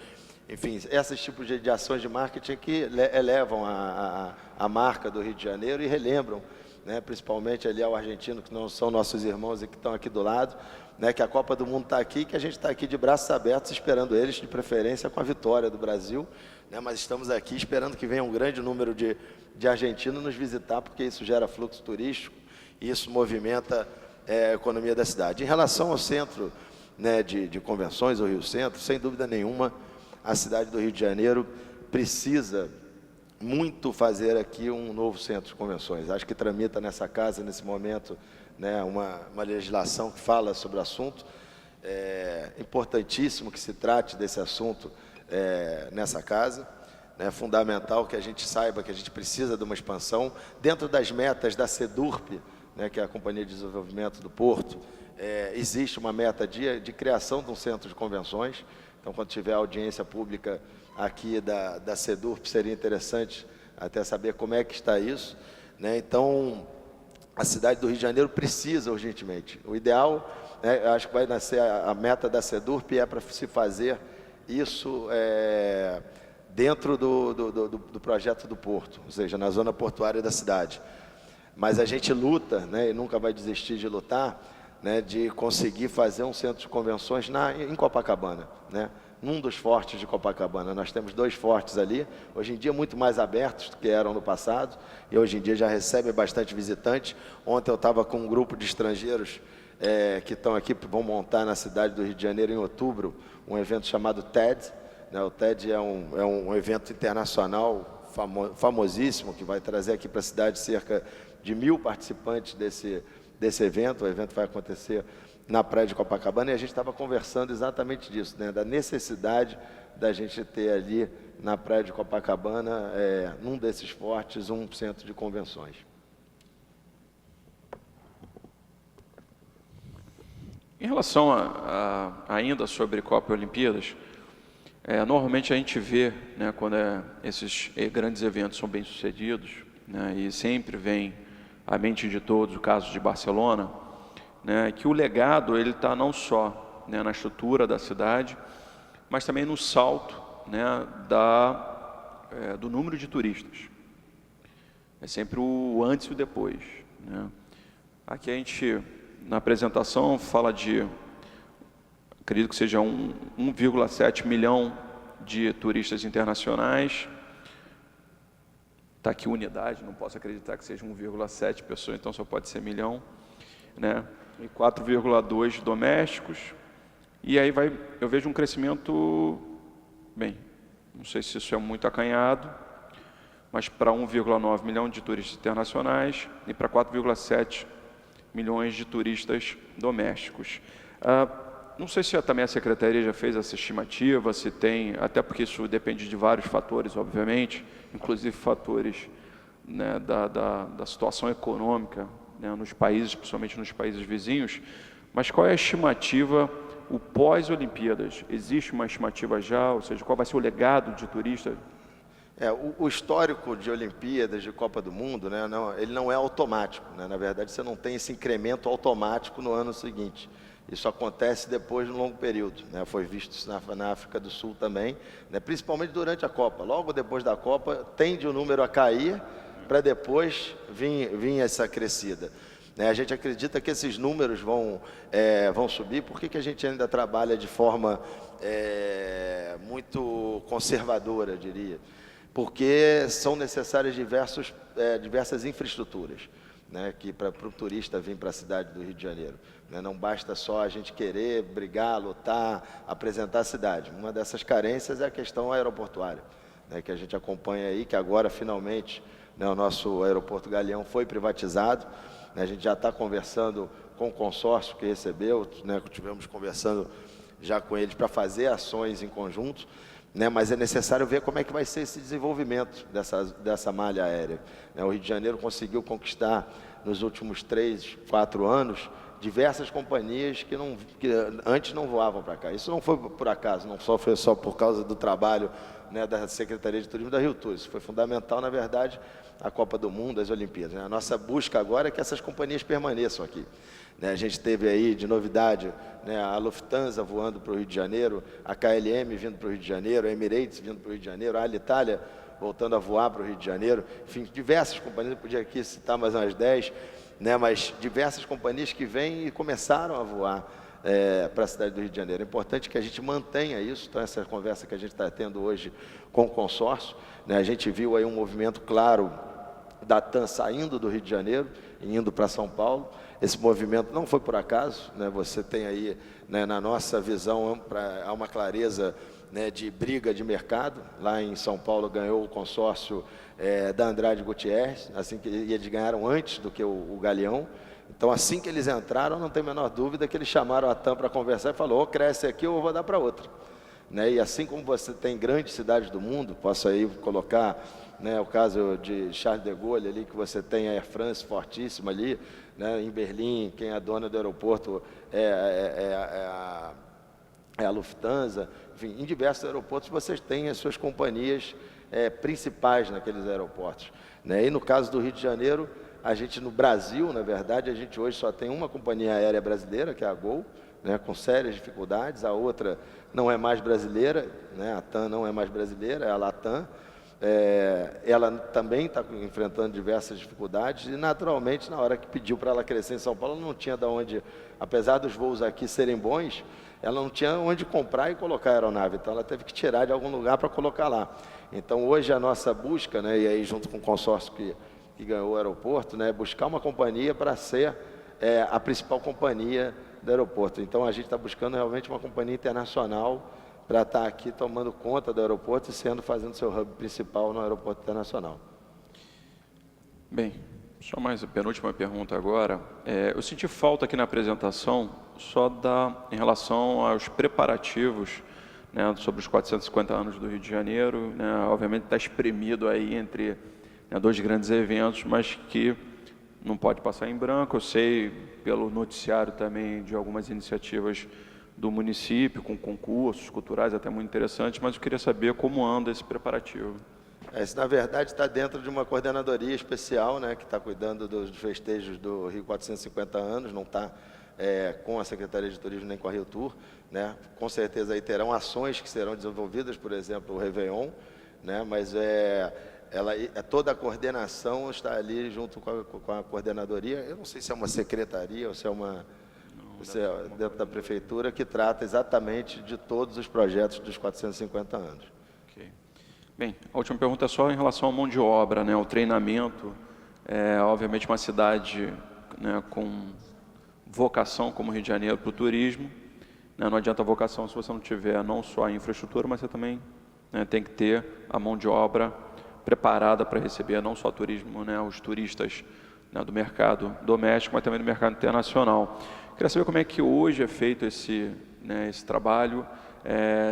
Enfim, esses tipos de ações de marketing que elevam a marca do Rio de Janeiro e relembram, né, principalmente ali ao argentino, que não são nossos irmãos e que estão aqui do lado, né, que a Copa do Mundo está aqui, que a gente está aqui de braços abertos esperando eles, de preferência com a vitória do Brasil, né, mas estamos aqui esperando que venha um grande número de argentinos nos visitar, porque isso gera fluxo turístico e isso movimenta a economia da cidade. Em relação ao centro, né, de convenções, o Rio Centro, sem dúvida nenhuma, a cidade do Rio de Janeiro precisa muito fazer aqui um novo centro de convenções. Acho que tramita nessa casa, nesse momento, né, uma legislação que fala sobre o assunto. É importantíssimo que se trate desse assunto nessa casa. É fundamental que a gente saiba que a gente precisa de uma expansão. Dentro das metas da CEDURP, né, que é a Companhia de Desenvolvimento do Porto, existe uma meta de criação de um centro de convenções. Então, quando tiver audiência pública aqui da CEDURP, seria interessante até saber como é que está isso, né? Então, a cidade do Rio de Janeiro precisa urgentemente. O ideal, acho que vai nascer a meta da CEDURP, para se fazer isso dentro do projeto do Porto, ou seja, na zona portuária da cidade. Mas a gente luta, né, e nunca vai desistir de lutar, né, de conseguir fazer um centro de convenções em Copacabana, né, num dos fortes de Copacabana. Nós temos 2 fortes ali, hoje em dia muito mais abertos do que eram no passado, e hoje em dia já recebem bastante visitante. Ontem eu estava com um grupo de estrangeiros que estão aqui, vão montar na cidade do Rio de Janeiro em outubro, um evento chamado TED, né, o TED é um evento internacional famosíssimo, que vai trazer aqui para a cidade cerca de 1000 participantes desse evento. O evento vai acontecer na praia de Copacabana, e a gente estava conversando exatamente disso, né, da necessidade da gente ter ali na praia de Copacabana, num desses fortes, um centro de convenções.
Em relação ainda sobre Copa e Olimpíadas, normalmente a gente vê, né, quando esses grandes eventos são bem-sucedidos, né, e sempre vem à mente de todos o caso de Barcelona, né, que o legado ele está não só, né, na estrutura da cidade, mas também no salto, né, da do número de turistas. É sempre o antes e o depois, né? Aqui a gente, na apresentação, fala de, acredito que seja 1,7 milhão de turistas internacionais. Está aqui unidade, não posso acreditar que seja 1,7 pessoas, então só pode ser milhão, né? E 4,2 domésticos. E aí eu vejo um crescimento, bem, não sei se isso é muito acanhado, mas para 1,9 milhão de turistas internacionais e para 4,7 milhões de turistas domésticos. Não sei se também a Secretaria já fez essa estimativa, se tem, até porque isso depende de vários fatores, obviamente, inclusive fatores, né, da situação econômica, né, nos países, principalmente nos países vizinhos, mas qual é a estimativa, o pós-Olimpíadas? Existe uma estimativa já, ou seja, qual vai ser o legado de turistas?
O histórico de Olimpíadas, de Copa do Mundo, né, ele não é automático, né? Na verdade, você não tem esse incremento automático no ano seguinte. Isso acontece depois de um longo período, né? Foi visto isso na África do Sul também, né? Principalmente durante a Copa. Logo depois da Copa, tende o número a cair para depois vir essa crescida. A gente acredita que esses números vão subir. Por que a gente ainda trabalha de forma muito conservadora, eu diria? Porque são necessárias diversas infraestruturas, né, que para o turista vir para a cidade do Rio de Janeiro, né? Não basta só a gente querer brigar, lutar, apresentar a cidade. Uma dessas carências é a questão aeroportuária, né, que a gente acompanha aí, que agora finalmente, né, o nosso aeroporto Galeão foi privatizado, né? A gente já está conversando com o consórcio que recebeu, né, estivemos conversando já com eles para fazer ações em conjunto, né, mas é necessário ver como é que vai ser esse desenvolvimento dessa malha aérea, né? O Rio de Janeiro conseguiu conquistar nos últimos 3, 4 anos diversas companhias que antes não voavam para cá. Isso não foi por acaso, não foi só por causa do trabalho, né, da Secretaria de Turismo da Rio Tour. Isso foi fundamental, na verdade, a Copa do Mundo, as Olimpíadas, né? A nossa busca agora é que essas companhias permaneçam aqui, né? A gente teve aí de novidade, né, a Lufthansa voando para o Rio de Janeiro, a KLM vindo para o Rio de Janeiro, a Emirates vindo para o Rio de Janeiro, a Alitalia voltando a voar para o Rio de Janeiro, enfim, diversas companhias, eu podia aqui citar mais umas 10, né, mas diversas companhias que vêm e começaram a voar para a cidade do Rio de Janeiro. É importante que a gente mantenha isso. Então, essa conversa que a gente está tendo hoje com o consórcio, né, a gente viu aí um movimento claro da TAM saindo do Rio de Janeiro e indo para São Paulo. Esse movimento não foi por acaso, né? Você tem aí, né, na nossa visão, há uma clareza, né, de briga de mercado. Lá em São Paulo ganhou o consórcio da Andrade Gutierrez, assim que eles ganharam antes do que o Galeão. Então, assim que eles entraram, não tem a menor dúvida que eles chamaram a TAM para conversar e falou: ou cresce aqui ou eu vou dar para outra, né? E assim como você tem grandes cidades do mundo, posso aí colocar, né, o caso de Charles de Gaulle ali, que você tem a Air France fortíssima ali, né, em Berlim, quem é dona do aeroporto é a Lufthansa. Enfim, em diversos aeroportos vocês têm as suas companhias principais naqueles aeroportos, né? E no caso do Rio de Janeiro, a gente no Brasil, na verdade, a gente hoje só tem uma companhia aérea brasileira, que é a Gol, né, com sérias dificuldades. A outra não é mais brasileira, né, a TAM não é mais brasileira, é a Latam. Ela também está enfrentando diversas dificuldades e, naturalmente, na hora que pediu para ela crescer em São Paulo, ela não tinha de onde, apesar dos voos aqui serem bons, ela não tinha onde comprar e colocar a aeronave, então ela teve que tirar de algum lugar para colocar lá. Então, hoje a nossa busca, né, e aí junto com o consórcio que ganhou o aeroporto, né, é buscar uma companhia para ser a principal companhia do aeroporto. Então, a gente está buscando realmente uma companhia internacional para estar aqui tomando conta do aeroporto e fazendo seu hub principal no aeroporto internacional.
Bem, só mais a penúltima pergunta agora. Eu senti falta aqui na apresentação em relação aos preparativos, né, sobre os 450 anos do Rio de Janeiro, né? Obviamente está espremido aí entre, né, 2 grandes eventos, mas que não pode passar em branco. Eu sei pelo noticiário também de algumas iniciativas do município, com concursos culturais até muito interessantes, mas eu queria saber como anda esse preparativo.
Isso, na verdade, está dentro de uma coordenadoria especial, né, que está cuidando dos festejos do Rio 450 anos, não está com a Secretaria de Turismo nem com a Rio Tour, né? Com certeza aí terão ações que serão desenvolvidas, por exemplo, o Réveillon, né? Mas toda a coordenação está ali junto com a coordenadoria. Eu não sei se é uma secretaria ou se é dentro da prefeitura que trata exatamente de todos os projetos dos 450 anos.
Okay. Bem, a última pergunta é só em relação à mão de obra, né? O treinamento. Obviamente uma cidade, né, com vocação como Rio de Janeiro para o turismo, né? Não adianta a vocação se você não tiver não só a infraestrutura, mas você também, né, tem que ter a mão de obra preparada para receber não só turismo, né, os turistas, né, do mercado doméstico, mas também do mercado internacional. Queria saber como é que hoje é feito esse trabalho,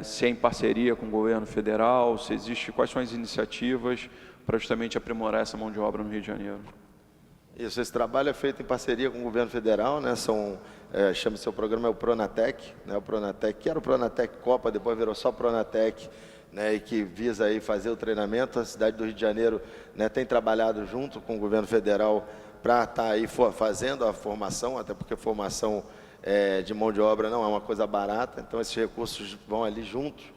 se é em parceria com o governo federal, se existe, quais são as iniciativas para justamente aprimorar essa mão de obra no Rio de Janeiro.
Isso, esse trabalho é feito em parceria com o governo federal, né? Chama-se o programa, o Pronatec, né? O Pronatec, que era o Pronatec Copa, depois virou só Pronatec, né? E que visa aí fazer o treinamento. A cidade do Rio de Janeiro, né, tem trabalhado junto com o governo federal para estar aí fazendo a formação, até porque formação de mão de obra não é uma coisa barata, então esses recursos vão ali juntos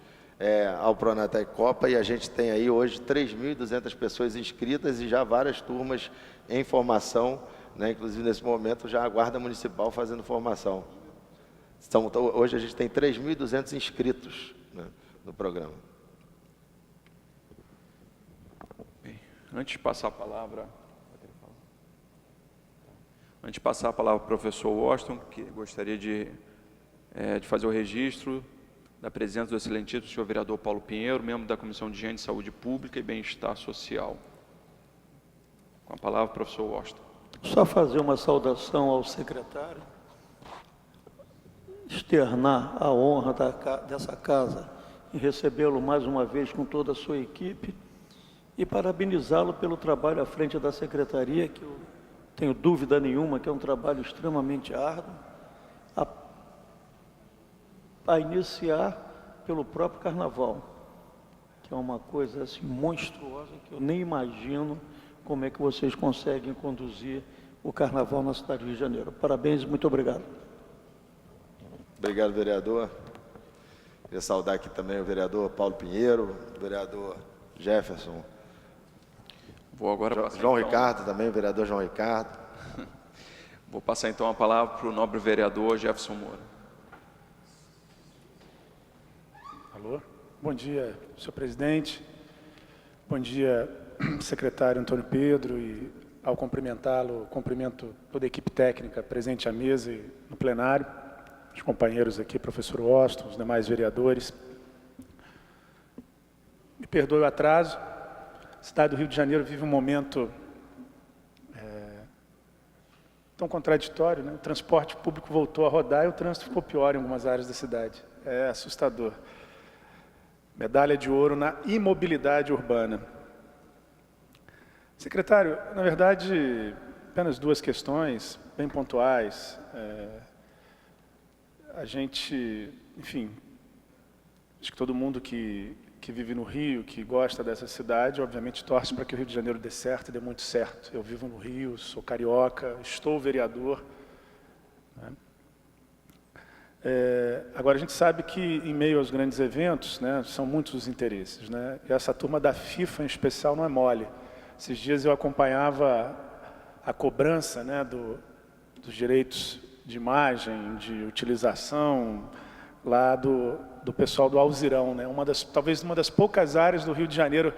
ao Pronatec Copa, e a gente tem aí hoje 3.200 pessoas inscritas e já várias turmas em formação, né? Inclusive nesse momento já a Guarda Municipal fazendo formação. Então, hoje a gente tem 3.200 inscritos, né, no programa.
Bem, antes de passar a palavra para o professor Washington, que gostaria de fazer o registro da presença do excelentíssimo senhor vereador Paulo Pinheiro, membro da Comissão de Higiene, Saúde Pública e Bem-Estar Social. Com a palavra, professor Washington.
Só fazer uma saudação ao secretário, externar a honra dessa casa em recebê-lo mais uma vez com toda a sua equipe e parabenizá-lo pelo trabalho à frente da secretaria, que eu tenho dúvida nenhuma que é um trabalho extremamente árduo, a iniciar pelo próprio carnaval, que é uma coisa assim monstruosa, que eu nem imagino como é que vocês conseguem conduzir o carnaval na cidade do Rio de Janeiro. Parabéns e muito obrigado.
Obrigado, vereador. Queria saudar aqui também o vereador Paulo Pinheiro, o vereador Jefferson.
Vou agora
João Ricardo também, o vereador João Ricardo.
Vou passar então a palavra para o nobre vereador Jefferson Moura.
Alô? Bom dia, senhor presidente. Bom dia, secretário Antônio Pedro, e ao cumprimentá-lo, cumprimento toda a equipe técnica presente à mesa e no plenário, os companheiros aqui, professor Washington, os demais vereadores. Me perdoe o atraso, a cidade do Rio de Janeiro vive um momento tão contraditório, né? O transporte público voltou a rodar e o trânsito ficou pior em algumas áreas da cidade. É assustador. Medalha de ouro na imobilidade urbana. Secretário, na verdade, apenas duas questões bem pontuais. A gente, enfim, acho que todo mundo que vive no Rio, que gosta dessa cidade, obviamente torce para que o Rio de Janeiro dê certo e dê muito certo. Eu vivo no Rio, sou carioca, estou vereador, né? Agora, a gente sabe que, em meio aos grandes eventos, né, são muitos os interesses, né? E essa turma da FIFA, em especial, não é mole. Esses dias eu acompanhava a cobrança, né, dos direitos de imagem, de utilização, lá do pessoal do Alzirão, né? Talvez uma das poucas áreas do Rio de Janeiro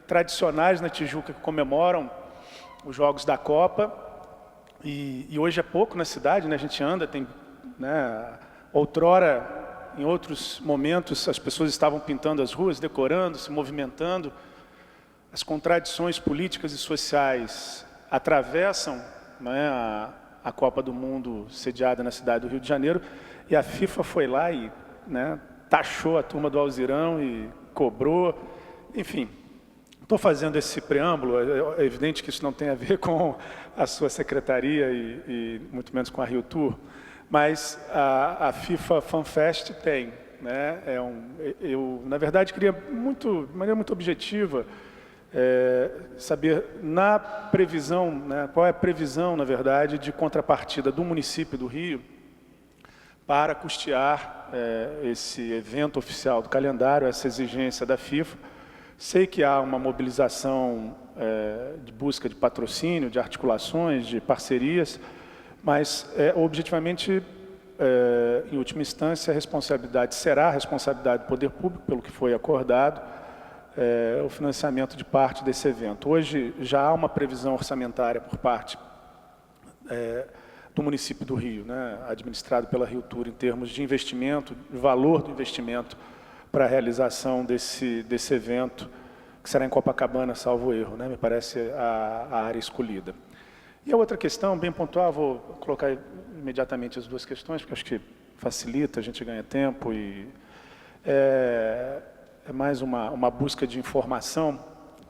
tradicionais na Tijuca que comemoram os Jogos da Copa. E hoje é pouco na cidade, né? A gente anda, tem, né, outrora, em outros momentos, as pessoas estavam pintando as ruas, decorando, se movimentando. As contradições políticas e sociais atravessam, né, a Copa do Mundo sediada na cidade do Rio de Janeiro, e a FIFA foi lá e, né, taxou a turma do Alzirão e cobrou. Enfim, estou fazendo esse preâmbulo, é evidente que isso não tem a ver com a sua secretaria e muito menos com a Rio Tour, mas a FIFA FanFest tem, né? Eu, na verdade, queria de maneira muito objetiva, saber, na previsão, né, qual é a previsão, na verdade, de contrapartida do município do Rio para custear esse evento oficial do calendário, essa exigência da FIFA, Sei que há uma mobilização de busca de patrocínio, de articulações, de parcerias, mas objetivamente, em última instância, a responsabilidade será a responsabilidade do poder público, pelo que foi acordado, o financiamento de parte desse evento. Hoje já há uma previsão orçamentária por parte do município do Rio, né, administrado pela Rio Tour, em termos de investimento, de valor do investimento para a realização desse evento, que será em Copacabana, salvo erro, né, me parece a área escolhida. E a outra questão, bem pontual, vou colocar imediatamente as duas questões, porque acho que facilita, a gente ganha tempo e é mais uma busca de informação,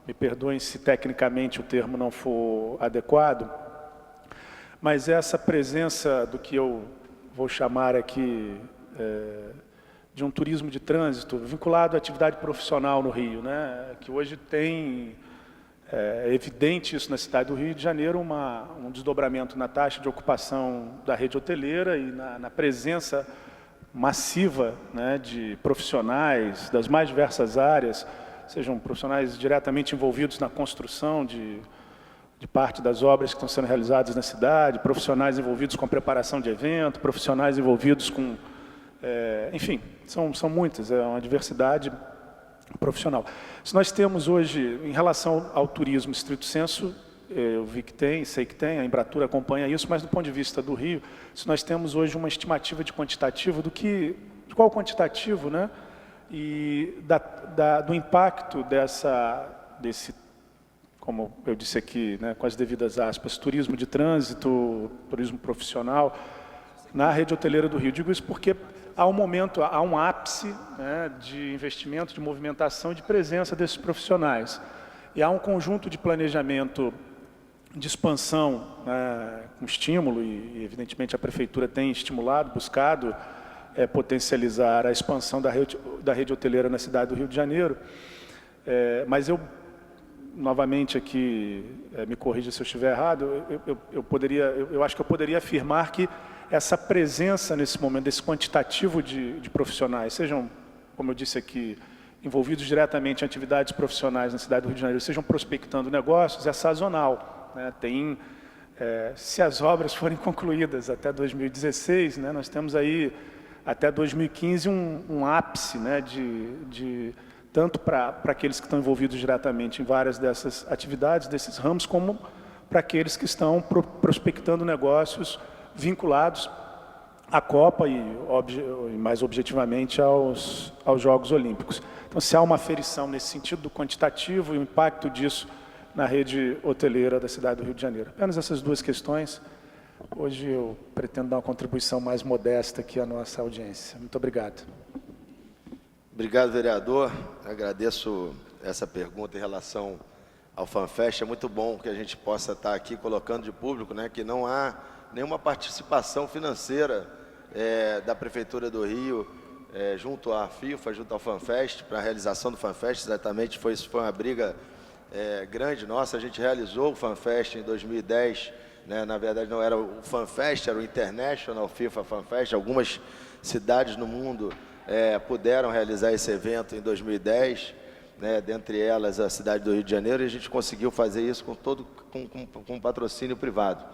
me perdoem se tecnicamente o termo não for adequado, mas essa presença do que eu vou chamar aqui de um turismo de trânsito vinculado à atividade profissional no Rio, né? Que hoje tem, é evidente isso na cidade do Rio de Janeiro, um desdobramento na taxa de ocupação da rede hoteleira e na presença massiva, né, de profissionais das mais diversas áreas, sejam profissionais diretamente envolvidos na construção de parte das obras que estão sendo realizadas na cidade, profissionais envolvidos com a preparação de evento, profissionais envolvidos com... enfim, são muitas, é uma diversidade profissional. Se nós temos hoje, em relação ao turismo estrito sensu, eu vi que tem, sei que tem, a Embratur acompanha isso, mas do ponto de vista do Rio, se nós temos hoje uma estimativa de quantitativo, de qual quantitativo, né? E do impacto desse, como eu disse aqui, né, com as devidas aspas, turismo de trânsito, turismo profissional, na rede hoteleira do Rio. Digo isso porque há um ápice, né, de investimento, de movimentação e de presença desses profissionais. E há um conjunto de planejamento de expansão, né, com estímulo, e evidentemente a Prefeitura tem estimulado, buscado potencializar a expansão da rede hoteleira na cidade do Rio de Janeiro. Mas eu, novamente aqui, me corrija se eu estiver errado, eu acho que eu poderia afirmar que essa presença nesse momento, desse quantitativo de profissionais, sejam, como eu disse aqui, envolvidos diretamente em atividades profissionais na cidade do Rio de Janeiro, sejam prospectando negócios, é sazonal, né? Se as obras forem concluídas até 2016, né, nós temos aí até 2015 um ápice, né, tanto para aqueles que estão envolvidos diretamente em várias dessas atividades, desses ramos, como para aqueles que estão prospectando negócios vinculados à Copa e mais objetivamente aos Jogos Olímpicos. Então, se há uma aferição nesse sentido do quantitativo e o impacto disso na rede hoteleira da cidade do Rio de Janeiro. Apenas essas duas questões. Hoje eu pretendo dar uma contribuição mais modesta aqui à nossa audiência. Muito obrigado.
Obrigado, vereador. Agradeço essa pergunta em relação ao FanFest. É muito bom que a gente possa estar aqui colocando de público, né, que não há nenhuma participação financeira da Prefeitura do Rio junto à FIFA, junto ao FanFest, para a realização do FanFest. Exatamente, foi uma briga grande nossa. A gente realizou o FanFest em 2010, né? Na verdade não era o FanFest, era o International FIFA FanFest. Algumas cidades no mundo puderam realizar esse evento em 2010, né? Dentre elas a cidade do Rio de Janeiro, e a gente conseguiu fazer isso com patrocínio privado.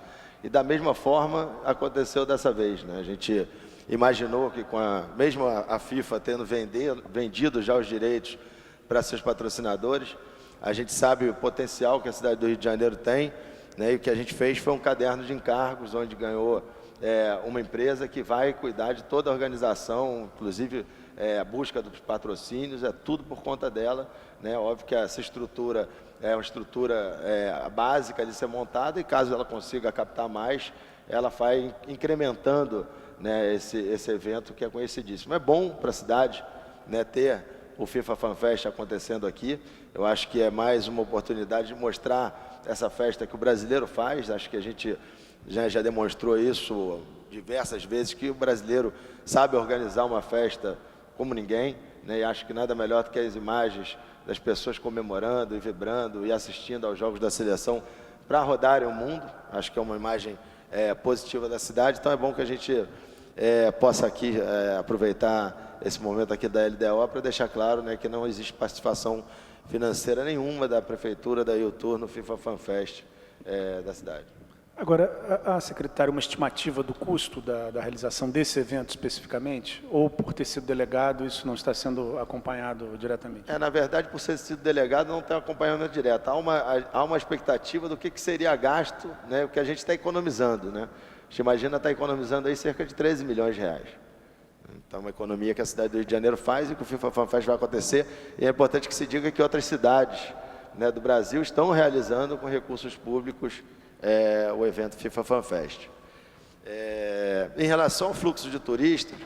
E da mesma forma aconteceu dessa vez, né? A gente imaginou que mesmo a FIFA tendo vendido já os direitos para seus patrocinadores, a gente sabe o potencial que a cidade do Rio de Janeiro tem, né? E o que a gente fez foi um caderno de encargos, onde ganhou uma empresa que vai cuidar de toda a organização, inclusive a busca dos patrocínios, tudo por conta dela, né? Óbvio que essa estrutura é uma estrutura básica de ser montada, e caso ela consiga captar mais, ela vai incrementando, né, esse evento que é conhecidíssimo. É bom para a cidade, né, ter o FIFA FanFest acontecendo aqui. Eu acho que é mais uma oportunidade de mostrar essa festa que o brasileiro faz. Acho que a gente já demonstrou isso diversas vezes, que o brasileiro sabe organizar uma festa como ninguém, né? E acho que nada melhor do que as imagens das pessoas comemorando e vibrando e assistindo aos jogos da seleção para rodarem o mundo. Acho que é uma imagem positiva da cidade. Então é bom que a gente possa aqui aproveitar esse momento aqui da LDO para deixar claro, né, que não existe participação financeira nenhuma da Prefeitura da Rio Tour no FIFA Fan Fest da cidade.
Agora, secretário, uma estimativa do custo da realização desse evento especificamente? Ou por ter sido delegado, isso não está sendo acompanhado diretamente?
Na verdade, por ter sido delegado, não tem acompanhamento direto. Há uma expectativa do que seria gasto, né, o que a gente está economizando. Né? A gente imagina estar economizando aí cerca de 13 milhões de reais. Então, uma economia que a cidade do Rio de Janeiro faz e que o FIFA Fan Fest vai acontecer. E é importante que se diga que outras cidades, né, do Brasil estão realizando com recursos públicos o evento FIFA Fan Fest. Em relação ao fluxo de turistas,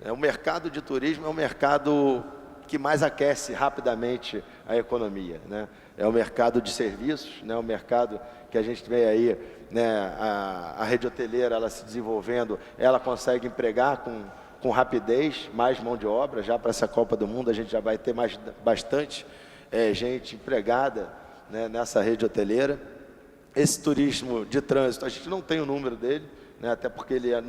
o mercado de turismo é um mercado que mais aquece rapidamente a economia. Né? É o mercado de serviços, né? O mercado que a gente vê aí, né? A rede hoteleira ela se desenvolvendo, ela consegue empregar com rapidez mais mão de obra. Já para essa Copa do Mundo a gente já vai ter bastante gente empregada, né, nessa rede hoteleira. Esse turismo de trânsito, a gente não tem o número dele, né, até porque ele é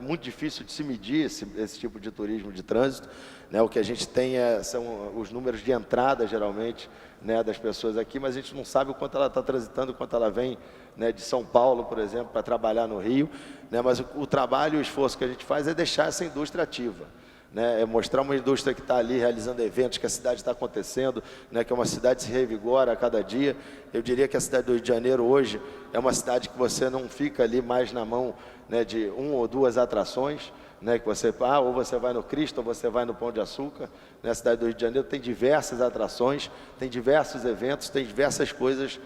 muito difícil de se medir esse tipo de turismo de trânsito. Né, o que a gente tem são os números de entrada, geralmente, né, das pessoas aqui, mas a gente não sabe o quanto ela está transitando, o quanto ela vem, né, de São Paulo, por exemplo, para trabalhar no Rio. Né, mas o trabalho e o esforço que a gente faz é deixar essa indústria ativa. Né, é mostrar uma indústria que está ali realizando eventos, que a cidade está acontecendo, né, que é uma cidade que se revigora a cada dia. Eu diria que a cidade do Rio de Janeiro hoje é uma cidade que você não fica ali mais na mão, né, de 1 ou 2 atrações, né, que você ou você vai no Cristo ou você vai no Pão de Açúcar. Né, a cidade do Rio de Janeiro tem diversas atrações, tem diversos eventos, tem diversas coisas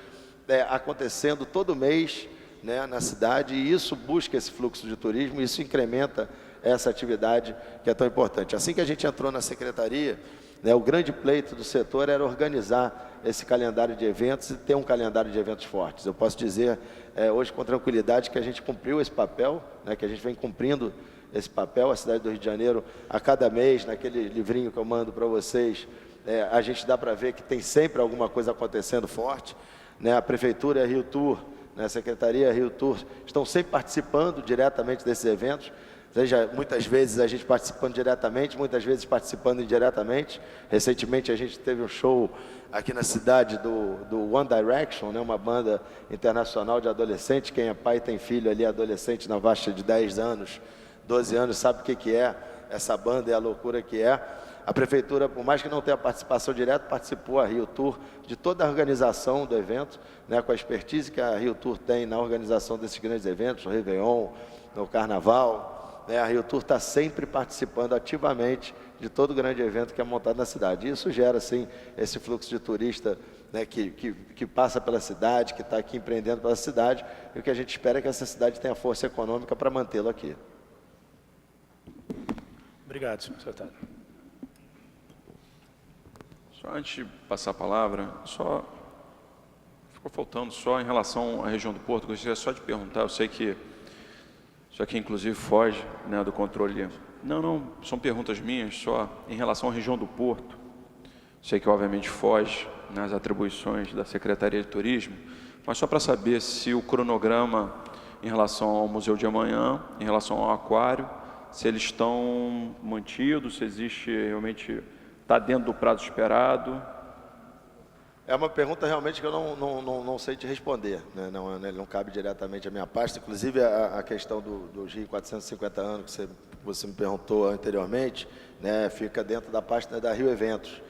acontecendo todo mês, né, na cidade, e isso busca esse fluxo de turismo, isso incrementa essa atividade que é tão importante. Assim que a gente entrou na secretaria, né, o grande pleito do setor era organizar esse calendário de eventos e ter um calendário de eventos fortes. Eu posso dizer hoje com tranquilidade que a gente cumpriu esse papel, né, que a gente vem cumprindo esse papel. A cidade do Rio de Janeiro, a cada mês, naquele livrinho que eu mando para vocês, a gente dá para ver que tem sempre alguma coisa acontecendo forte. Né, a Prefeitura e a Rio Tour, né, a Secretaria e a Rio Tour estão sempre participando diretamente desses eventos. Seja, muitas vezes a gente participando diretamente, muitas vezes participando indiretamente. Recentemente a gente teve um show aqui na cidade do One Direction, né, uma banda internacional de adolescentes. Quem é pai e tem filho ali, adolescente na faixa de 10 anos, 12 anos, sabe o que é essa banda e a loucura que é. A Prefeitura, por mais que não tenha participação direta, participou a Rio Tour de toda a organização do evento, né, com a expertise que a Rio Tour tem na organização desses grandes eventos, no Réveillon, no Carnaval. A Rio Tour está sempre participando ativamente de todo grande evento que é montado na cidade. Isso gera, sim, esse fluxo de turista, né, que passa pela cidade, que está aqui empreendendo pela cidade, e o que a gente espera é que essa cidade tenha força econômica para mantê-lo aqui.
Obrigado, senhor secretário.
Só antes de passar a palavra, ficou faltando só em relação à região do Porto, gostaria só de perguntar, eu sei que isso aqui, inclusive, foge, né, do controle. Não, são perguntas minhas, só em relação à região do Porto. Sei que, obviamente, foge nas atribuições da Secretaria de Turismo, mas só para saber se o cronograma em relação ao Museu de Amanhã, em relação ao Aquário, se eles estão mantidos, se existe realmente, está dentro do prazo esperado.
É uma pergunta realmente que eu não sei te responder, né? Não cabe diretamente à minha pasta. Inclusive, a questão dos Rio 450 anos, que você me perguntou anteriormente, né, fica dentro da pasta da Rio Eventos.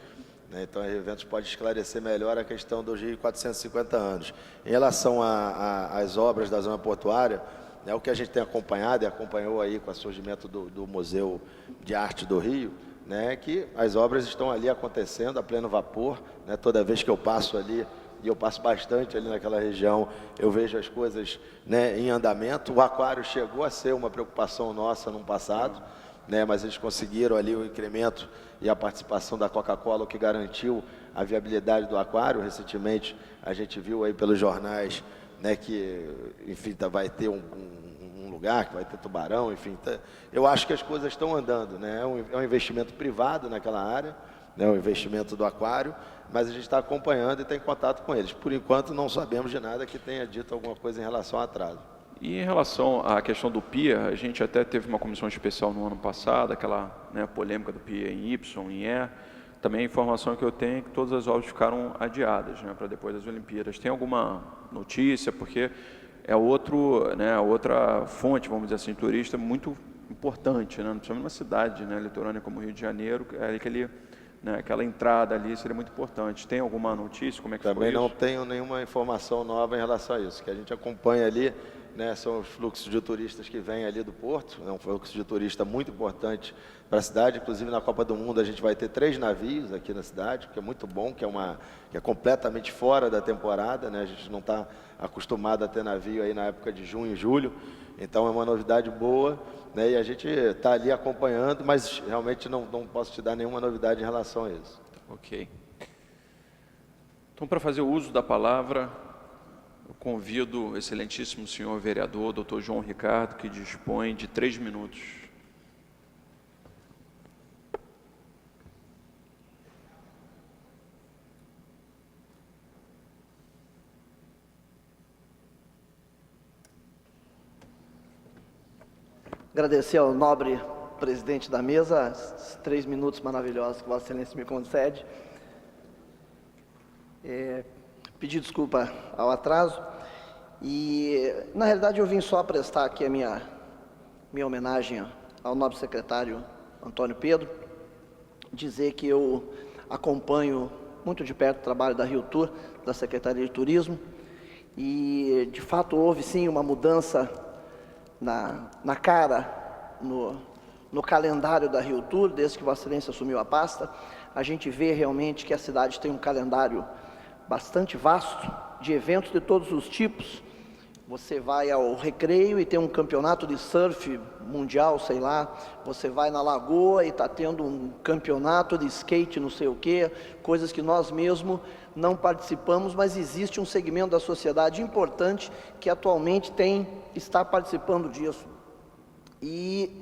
Né? Então, a Rio Eventos pode esclarecer melhor a questão dos Rio 450 anos. Em relação às obras da zona portuária, né, o que a gente tem acompanhado, e acompanhou aí com o surgimento do Museu de Arte do Rio, né, que as obras estão ali acontecendo a pleno vapor, né, toda vez que eu passo ali, e eu passo bastante ali naquela região, eu vejo as coisas, né, em andamento. O aquário chegou a ser uma preocupação nossa no passado, né, mas eles conseguiram ali o incremento e a participação da Coca-Cola, o que garantiu a viabilidade do aquário. Recentemente a gente viu aí pelos jornais, né, que, enfim, vai ter um lugar que vai ter tubarão, enfim. Eu acho que as coisas estão andando, né? É um investimento privado naquela área, né, o investimento do aquário, mas a gente está acompanhando e tem contato com eles. Por enquanto, não sabemos de nada que tenha dito alguma coisa em relação ao atraso.
E em relação à questão do PIA, a gente até teve uma comissão especial no ano passado, aquela, né, polêmica do PIA em Y, em E. também a informação que eu tenho é que todas as obras ficaram adiadas, né, para depois das Olimpíadas. Tem alguma notícia? Porque é outra fonte, vamos dizer assim, turista muito importante, né, principalmente numa cidade, né, litorânea como o Rio de Janeiro, aquela entrada ali seria muito importante. Tem alguma notícia? Como é que
Também
foi
não
isso?
tenho nenhuma informação nova em relação a isso. O que a gente acompanha ali, né, são os fluxos de turistas que vêm ali do porto. É um fluxo de turista muito importante para a cidade. Inclusive, na Copa do Mundo, a gente vai ter 3 navios aqui na cidade, que é muito bom, que é completamente fora da temporada, né? A gente não está acostumado a ter navio aí na época de junho e julho. Então, é uma novidade boa, né? E a gente está ali acompanhando, mas realmente não posso te dar nenhuma novidade em relação a isso.
Ok. Então, para fazer o uso da palavra, eu convido o excelentíssimo senhor vereador, doutor João Ricardo, que dispõe de 3 minutos.
Agradecer ao nobre presidente da mesa, esses 3 minutos maravilhosos que Vossa Excelência me concede. Pedir desculpa ao atraso. E, na realidade, eu vim só prestar aqui a minha homenagem ao nobre secretário Antônio Pedro, dizer que eu acompanho muito de perto o trabalho da Rio Tour, da Secretaria de Turismo, e, de fato, houve sim uma mudança na cara, no calendário da Rio Tour, desde que Vossa Excelência assumiu a pasta. A gente vê realmente que a cidade tem um calendário bastante vasto, de eventos de todos os tipos. Você vai ao Recreio e tem um campeonato de surf mundial, sei lá. Você vai na Lagoa e está tendo um campeonato de skate, não sei o quê, coisas que nós mesmos não participamos, mas existe um segmento da sociedade importante que atualmente está participando disso. E,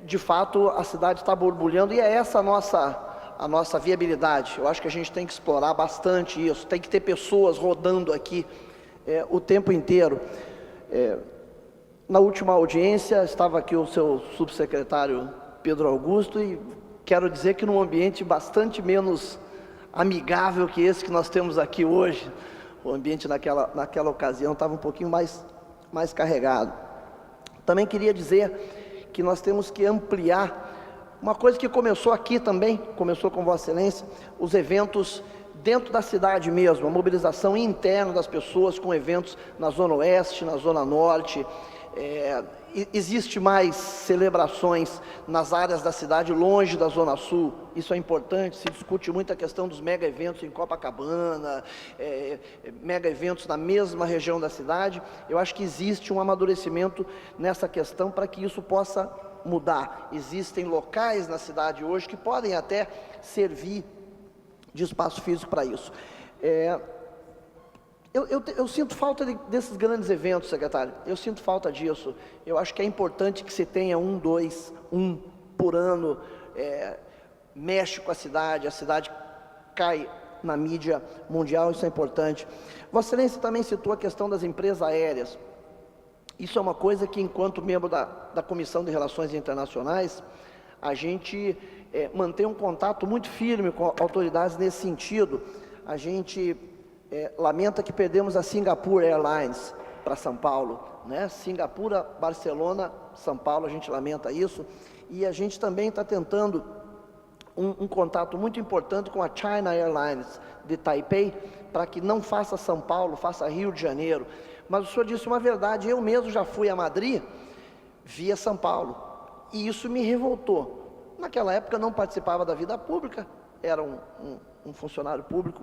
de fato, a cidade está borbulhando, e é essa a nossa viabilidade. Eu acho que a gente tem que explorar bastante isso, tem que ter pessoas rodando aqui o tempo inteiro. Na última audiência, estava aqui o seu subsecretário Pedro Augusto, e quero dizer que num ambiente bastante menos amigável que esse que nós temos aqui hoje, o ambiente naquela ocasião estava um pouquinho mais carregado. Também queria dizer que nós temos que ampliar uma coisa que começou aqui também, começou com Vossa Excelência, os eventos dentro da cidade mesmo, a mobilização interna das pessoas com eventos na Zona Oeste, na Zona Norte. Existe mais celebrações nas áreas da cidade longe da Zona Sul, isso é importante. Se discute muito a questão dos mega eventos em Copacabana, mega eventos na mesma região da cidade. Eu acho que existe um amadurecimento nessa questão para que isso possa mudar. Existem locais na cidade hoje que podem até servir de espaço físico para isso. Eu sinto falta desses grandes eventos, secretário. Eu sinto falta disso. Eu acho que é importante que se tenha um por ano. Mexe com a cidade cai na mídia mundial, isso é importante. Vossa Excelência também citou a questão das empresas aéreas. Isso é uma coisa que, enquanto membro da Comissão de Relações Internacionais, a gente mantém um contato muito firme com autoridades nesse sentido. A gente lamenta que perdemos a Singapore Airlines para São Paulo, né? Singapura, Barcelona, São Paulo, a gente lamenta isso. E a gente também está tentando um contato muito importante com a China Airlines de Taipei, para que não faça São Paulo, faça Rio de Janeiro. Mas o senhor disse uma verdade, eu mesmo já fui a Madrid via São Paulo, e isso me revoltou. Naquela época não participava da vida pública, era um funcionário público,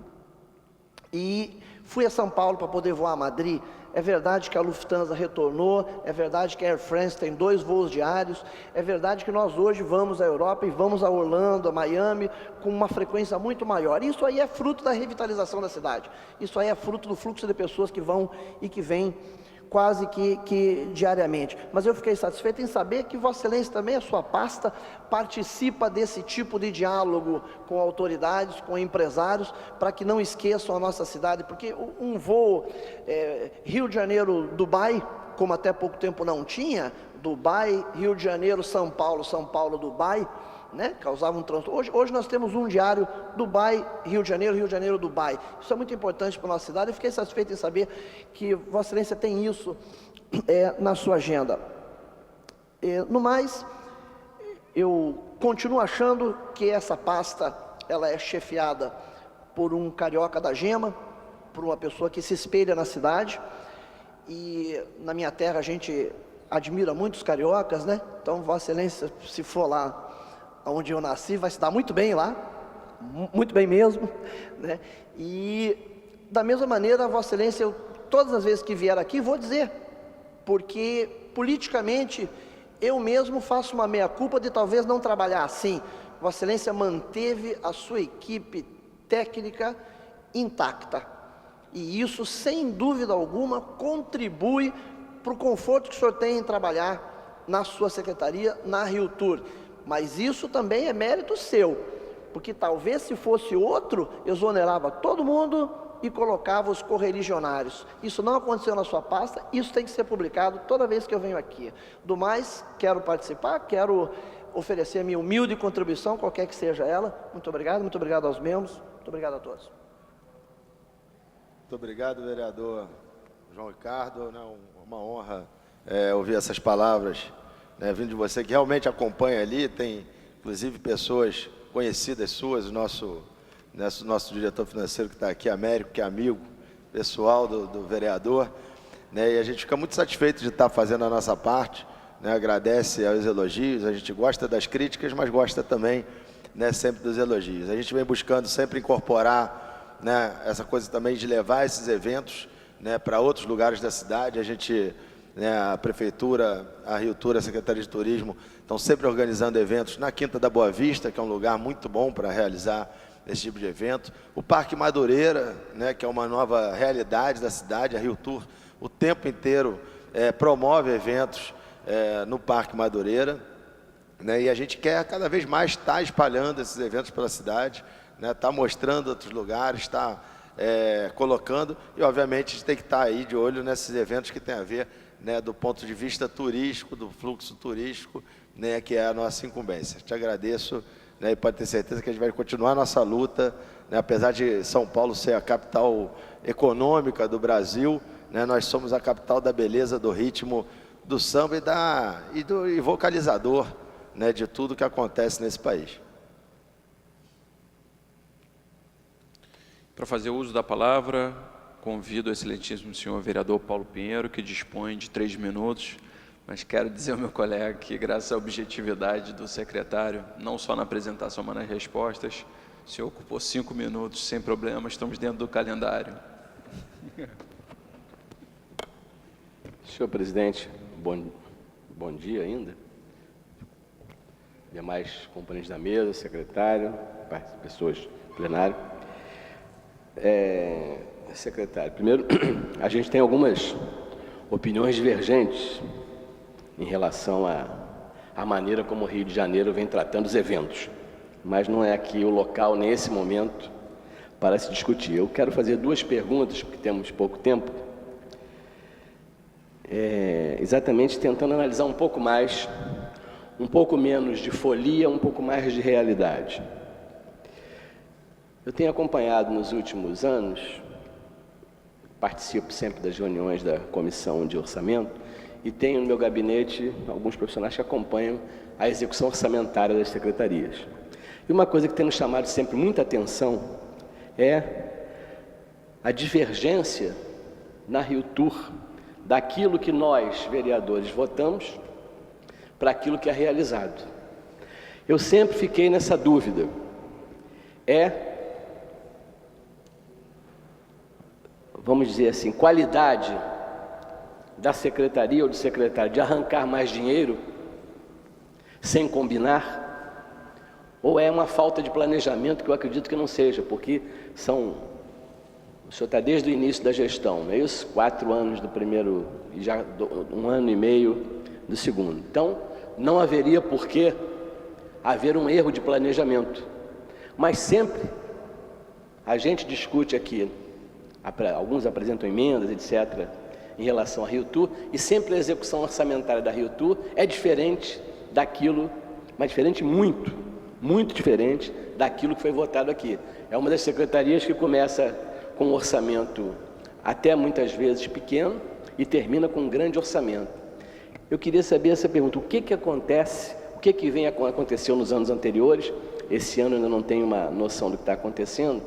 e fui a São Paulo para poder voar a Madrid. É verdade que a Lufthansa retornou, é verdade que a Air France tem 2 voos diários, é verdade que nós hoje vamos à Europa e vamos a Orlando, a Miami, com uma frequência muito maior. Isso aí é fruto da revitalização da cidade, isso aí é fruto do fluxo de pessoas que vão e que vêm quase que diariamente. Mas eu fiquei satisfeito em saber que Vossa Excelência também, a sua pasta, participa desse tipo de diálogo com autoridades, com empresários, para que não esqueçam a nossa cidade, porque um voo Rio de Janeiro, Dubai, como até pouco tempo não tinha, Dubai, Rio de Janeiro, São Paulo, Dubai, né? Causava um transtorno. Hoje nós temos um diário Dubai, Rio de Janeiro, Dubai. Isso é muito importante para a nossa cidade. Eu fiquei satisfeito em saber que Vossa Excelência tem isso na sua agenda. No mais, eu continuo achando que essa pasta ela é chefiada por um carioca da gema, por uma pessoa que se espelha na cidade. E na minha terra a gente admira muito os cariocas, né? Então Vossa Excelência, se for lá onde eu nasci, vai se dar muito bem lá, muito bem mesmo, né? E da mesma maneira, Vossa Excelência, eu, todas as vezes que vier aqui, vou dizer, porque politicamente eu mesmo faço uma meia-culpa de talvez não trabalhar assim. Vossa Excelência manteve a sua equipe técnica intacta, e isso, sem dúvida alguma, contribui para o conforto que o senhor tem em trabalhar na sua secretaria, na RioTour. Mas isso também é mérito seu, porque talvez se fosse outro, exonerava todo mundo e colocava os correligionários. Isso não aconteceu na sua pasta, isso tem que ser publicado toda vez que eu venho aqui. Do mais, quero participar, quero oferecer a minha humilde contribuição, qualquer que seja ela. Muito obrigado aos membros, muito obrigado a todos.
Muito obrigado, vereador João Ricardo. Uma honra ouvir essas palavras, né, vindo de você, que realmente acompanha ali. Tem, inclusive, pessoas conhecidas suas, o nosso diretor financeiro que está aqui, Américo, que é amigo pessoal do vereador, né, e a gente fica muito satisfeito de estar fazendo a nossa parte, né, agradece aos elogios. A gente gosta das críticas, mas gosta também, né, sempre dos elogios. A gente vem buscando sempre incorporar, né, essa coisa também de levar esses eventos, né, para outros lugares da cidade. A gente, né, a Prefeitura, a RioTour, a Secretaria de Turismo, estão sempre organizando eventos na Quinta da Boa Vista, que é um lugar muito bom para realizar esse tipo de evento. O Parque Madureira, né, que é uma nova realidade da cidade. A RioTour o tempo inteiro promove eventos no Parque Madureira, né, e a gente quer cada vez mais estar espalhando esses eventos pela cidade, né, estar mostrando outros lugares, estar colocando, e obviamente a gente tem que estar aí de olho nesses eventos que tem a ver, né, do ponto de vista turístico, do fluxo turístico, né, que é a nossa incumbência. Te agradeço, né, e pode ter certeza que a gente vai continuar a nossa luta, né, apesar de São Paulo ser a capital econômica do Brasil, né, nós somos a capital da beleza, do ritmo, do samba e vocalizador, né, de tudo que acontece nesse país.
Para fazer uso da palavra, convido o excelentíssimo senhor vereador Paulo Pinheiro, que dispõe de 3 minutos, mas quero dizer ao meu colega que, graças à objetividade do secretário, não só na apresentação, mas nas respostas, o senhor ocupou 5 minutos, sem problema, estamos dentro do calendário.
Senhor presidente, bom dia ainda. Demais componentes da mesa, secretário, pessoas do plenário. Secretário, primeiro, a gente tem algumas opiniões divergentes em relação à maneira como o Rio de Janeiro vem tratando os eventos, mas não é aqui o local, nesse momento, para se discutir. Eu quero fazer 2 perguntas, porque temos pouco tempo, exatamente tentando analisar um pouco mais, um pouco menos de folia, um pouco mais de realidade. Eu tenho acompanhado nos últimos anos, participo sempre das reuniões da Comissão de Orçamento, e tenho no meu gabinete alguns profissionais que acompanham a execução orçamentária das secretarias. E uma coisa que tem nos chamado sempre muita atenção é a divergência na RioTour daquilo que nós, vereadores, votamos para aquilo que é realizado. Eu sempre fiquei nessa dúvida. Vamos dizer assim, qualidade da secretaria ou do secretário de arrancar mais dinheiro sem combinar, ou é uma falta de planejamento, que eu acredito que não seja, porque o senhor está desde o início da gestão, não é isso? 4 anos do primeiro e já 1 ano e meio do segundo. Então, não haveria por que haver um erro de planejamento. Mas sempre a gente discute aqui, alguns apresentam emendas, etc., em relação à RioTour, e sempre a execução orçamentária da RioTour é diferente daquilo, mas diferente muito muito diferente daquilo que foi votado aqui. É uma das secretarias que começa com um orçamento até muitas vezes pequeno e termina com um grande orçamento. Eu queria saber essa pergunta: o que acontece, o que aconteceu nos anos anteriores? Esse ano eu ainda não tenho uma noção do que está acontecendo,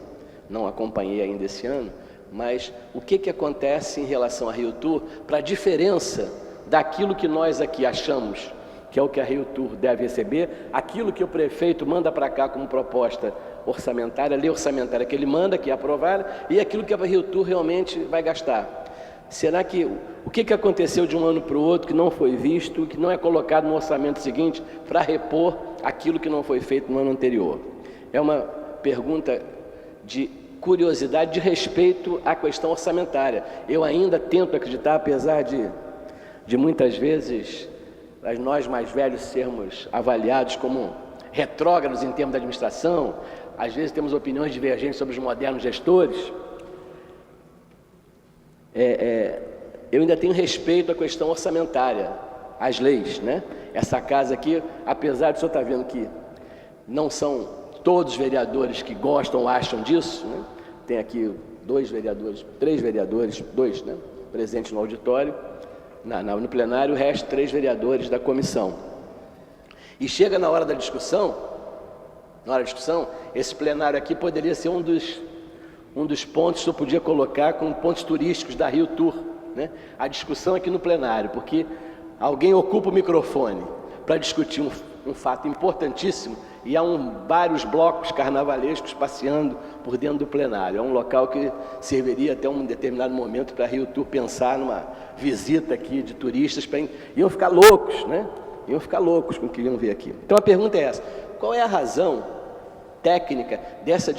não acompanhei ainda esse ano, mas o que acontece em relação à Rio Tour para a diferença daquilo que nós aqui achamos que é o que a Rio Tour deve receber, aquilo que o prefeito manda para cá como proposta orçamentária, lei orçamentária que ele manda, que é aprovada, e aquilo que a Rio Tour realmente vai gastar. Será que o que aconteceu de um ano para o outro que não foi visto, que não é colocado no orçamento seguinte para repor aquilo que não foi feito no ano anterior? É uma pergunta de curiosidade, de respeito à questão orçamentária. Eu ainda tento acreditar, apesar de muitas vezes nós mais velhos sermos avaliados como retrógrados em termos de administração, às vezes temos opiniões divergentes sobre os modernos gestores. Eu ainda tenho respeito à questão orçamentária, às leis, né? Essa casa aqui, apesar de o senhor estar vendo que não são todos os vereadores que gostam ou acham disso, né? Tem aqui três vereadores, né? Presentes no auditório, no plenário, o resto 3 vereadores da comissão. E chega na hora da discussão, esse plenário aqui poderia ser um dos pontos que eu podia colocar como pontos turísticos da Rio Tour, né? A discussão aqui no plenário, porque alguém ocupa o microfone para discutir um fato importantíssimo e há vários blocos carnavalescos passeando por dentro do plenário. É um local que serviria até um determinado momento para a Rio Tour pensar numa visita aqui de turistas, iam ficar loucos, né? Iam ficar loucos com o que iam ver aqui. Então a pergunta é essa: qual é a razão técnica dessa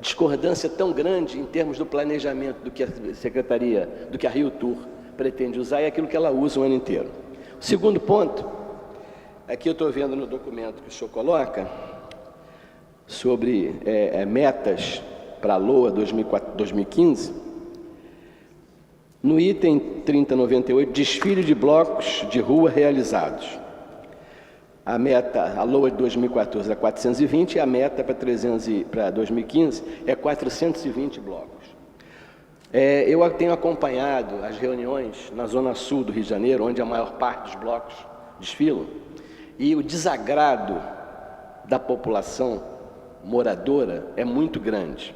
discordância tão grande em termos do planejamento do que a secretaria, do que a Rio Tour pretende usar e aquilo que ela usa o ano inteiro? O segundo ponto, aqui eu estou vendo no documento que o senhor coloca, sobre metas para a LOA 2015, no item 3098, desfile de blocos de rua realizados. A LOA de 2014 é 420 e a meta para 2015 é 420 blocos. Eu tenho acompanhado as reuniões na Zona Sul do Rio de Janeiro, onde a maior parte dos blocos desfilam, e o desagrado da população moradora é muito grande.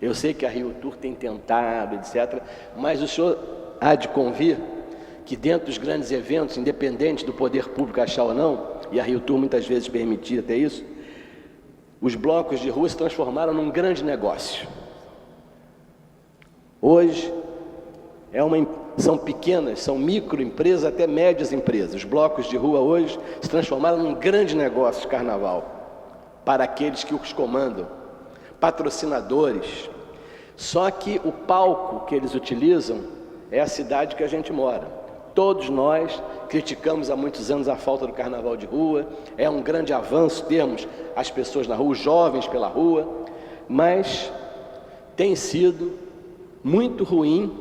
Eu sei que a Rio Tour tem tentado, etc., mas o senhor há de convir que dentro dos grandes eventos, independente do poder público achar ou não, e a Rio Tour muitas vezes permitia até isso, os blocos de rua se transformaram num grande negócio. Hoje são pequenas, são microempresas até médias empresas. Os blocos de rua hoje se transformaram num grande negócio de carnaval para aqueles que os comandam, patrocinadores. Só que o palco que eles utilizam é a cidade que a gente mora. Todos nós criticamos há muitos anos a falta do carnaval de rua, é um grande avanço termos as pessoas na rua, os jovens pela rua, mas tem sido muito ruim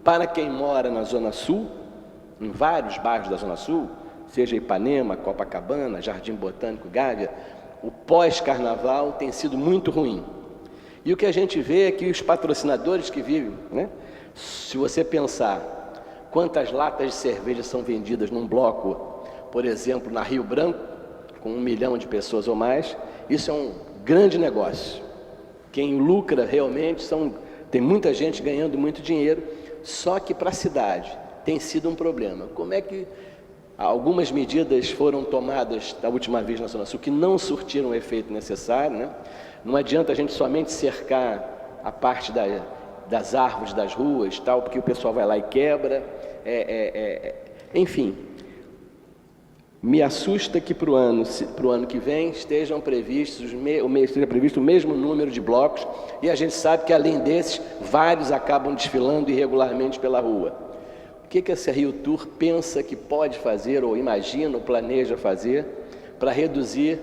para quem mora na Zona Sul, em vários bairros da Zona Sul, seja Ipanema, Copacabana, Jardim Botânico, Gávea. O pós-carnaval tem sido muito ruim. E o que a gente vê é que os patrocinadores que vivem, né? Se você pensar quantas latas de cerveja são vendidas num bloco, por exemplo, na Rio Branco, com 1 milhão de pessoas ou mais, isso é um grande negócio. Quem lucra realmente tem muita gente ganhando muito dinheiro, só que para a cidade tem sido um problema. Como é que algumas medidas foram tomadas da última vez na Zona Sul que não surtiram o efeito necessário, né? Não adianta a gente somente cercar a parte das árvores das ruas, tal, porque o pessoal vai lá e quebra. Enfim, me assusta que para o ano que vem esteja previsto o mesmo número de blocos, e a gente sabe que além desses, vários acabam desfilando irregularmente pela rua. O que essa Rio Tour pensa que pode fazer, ou imagina, ou planeja fazer, para reduzir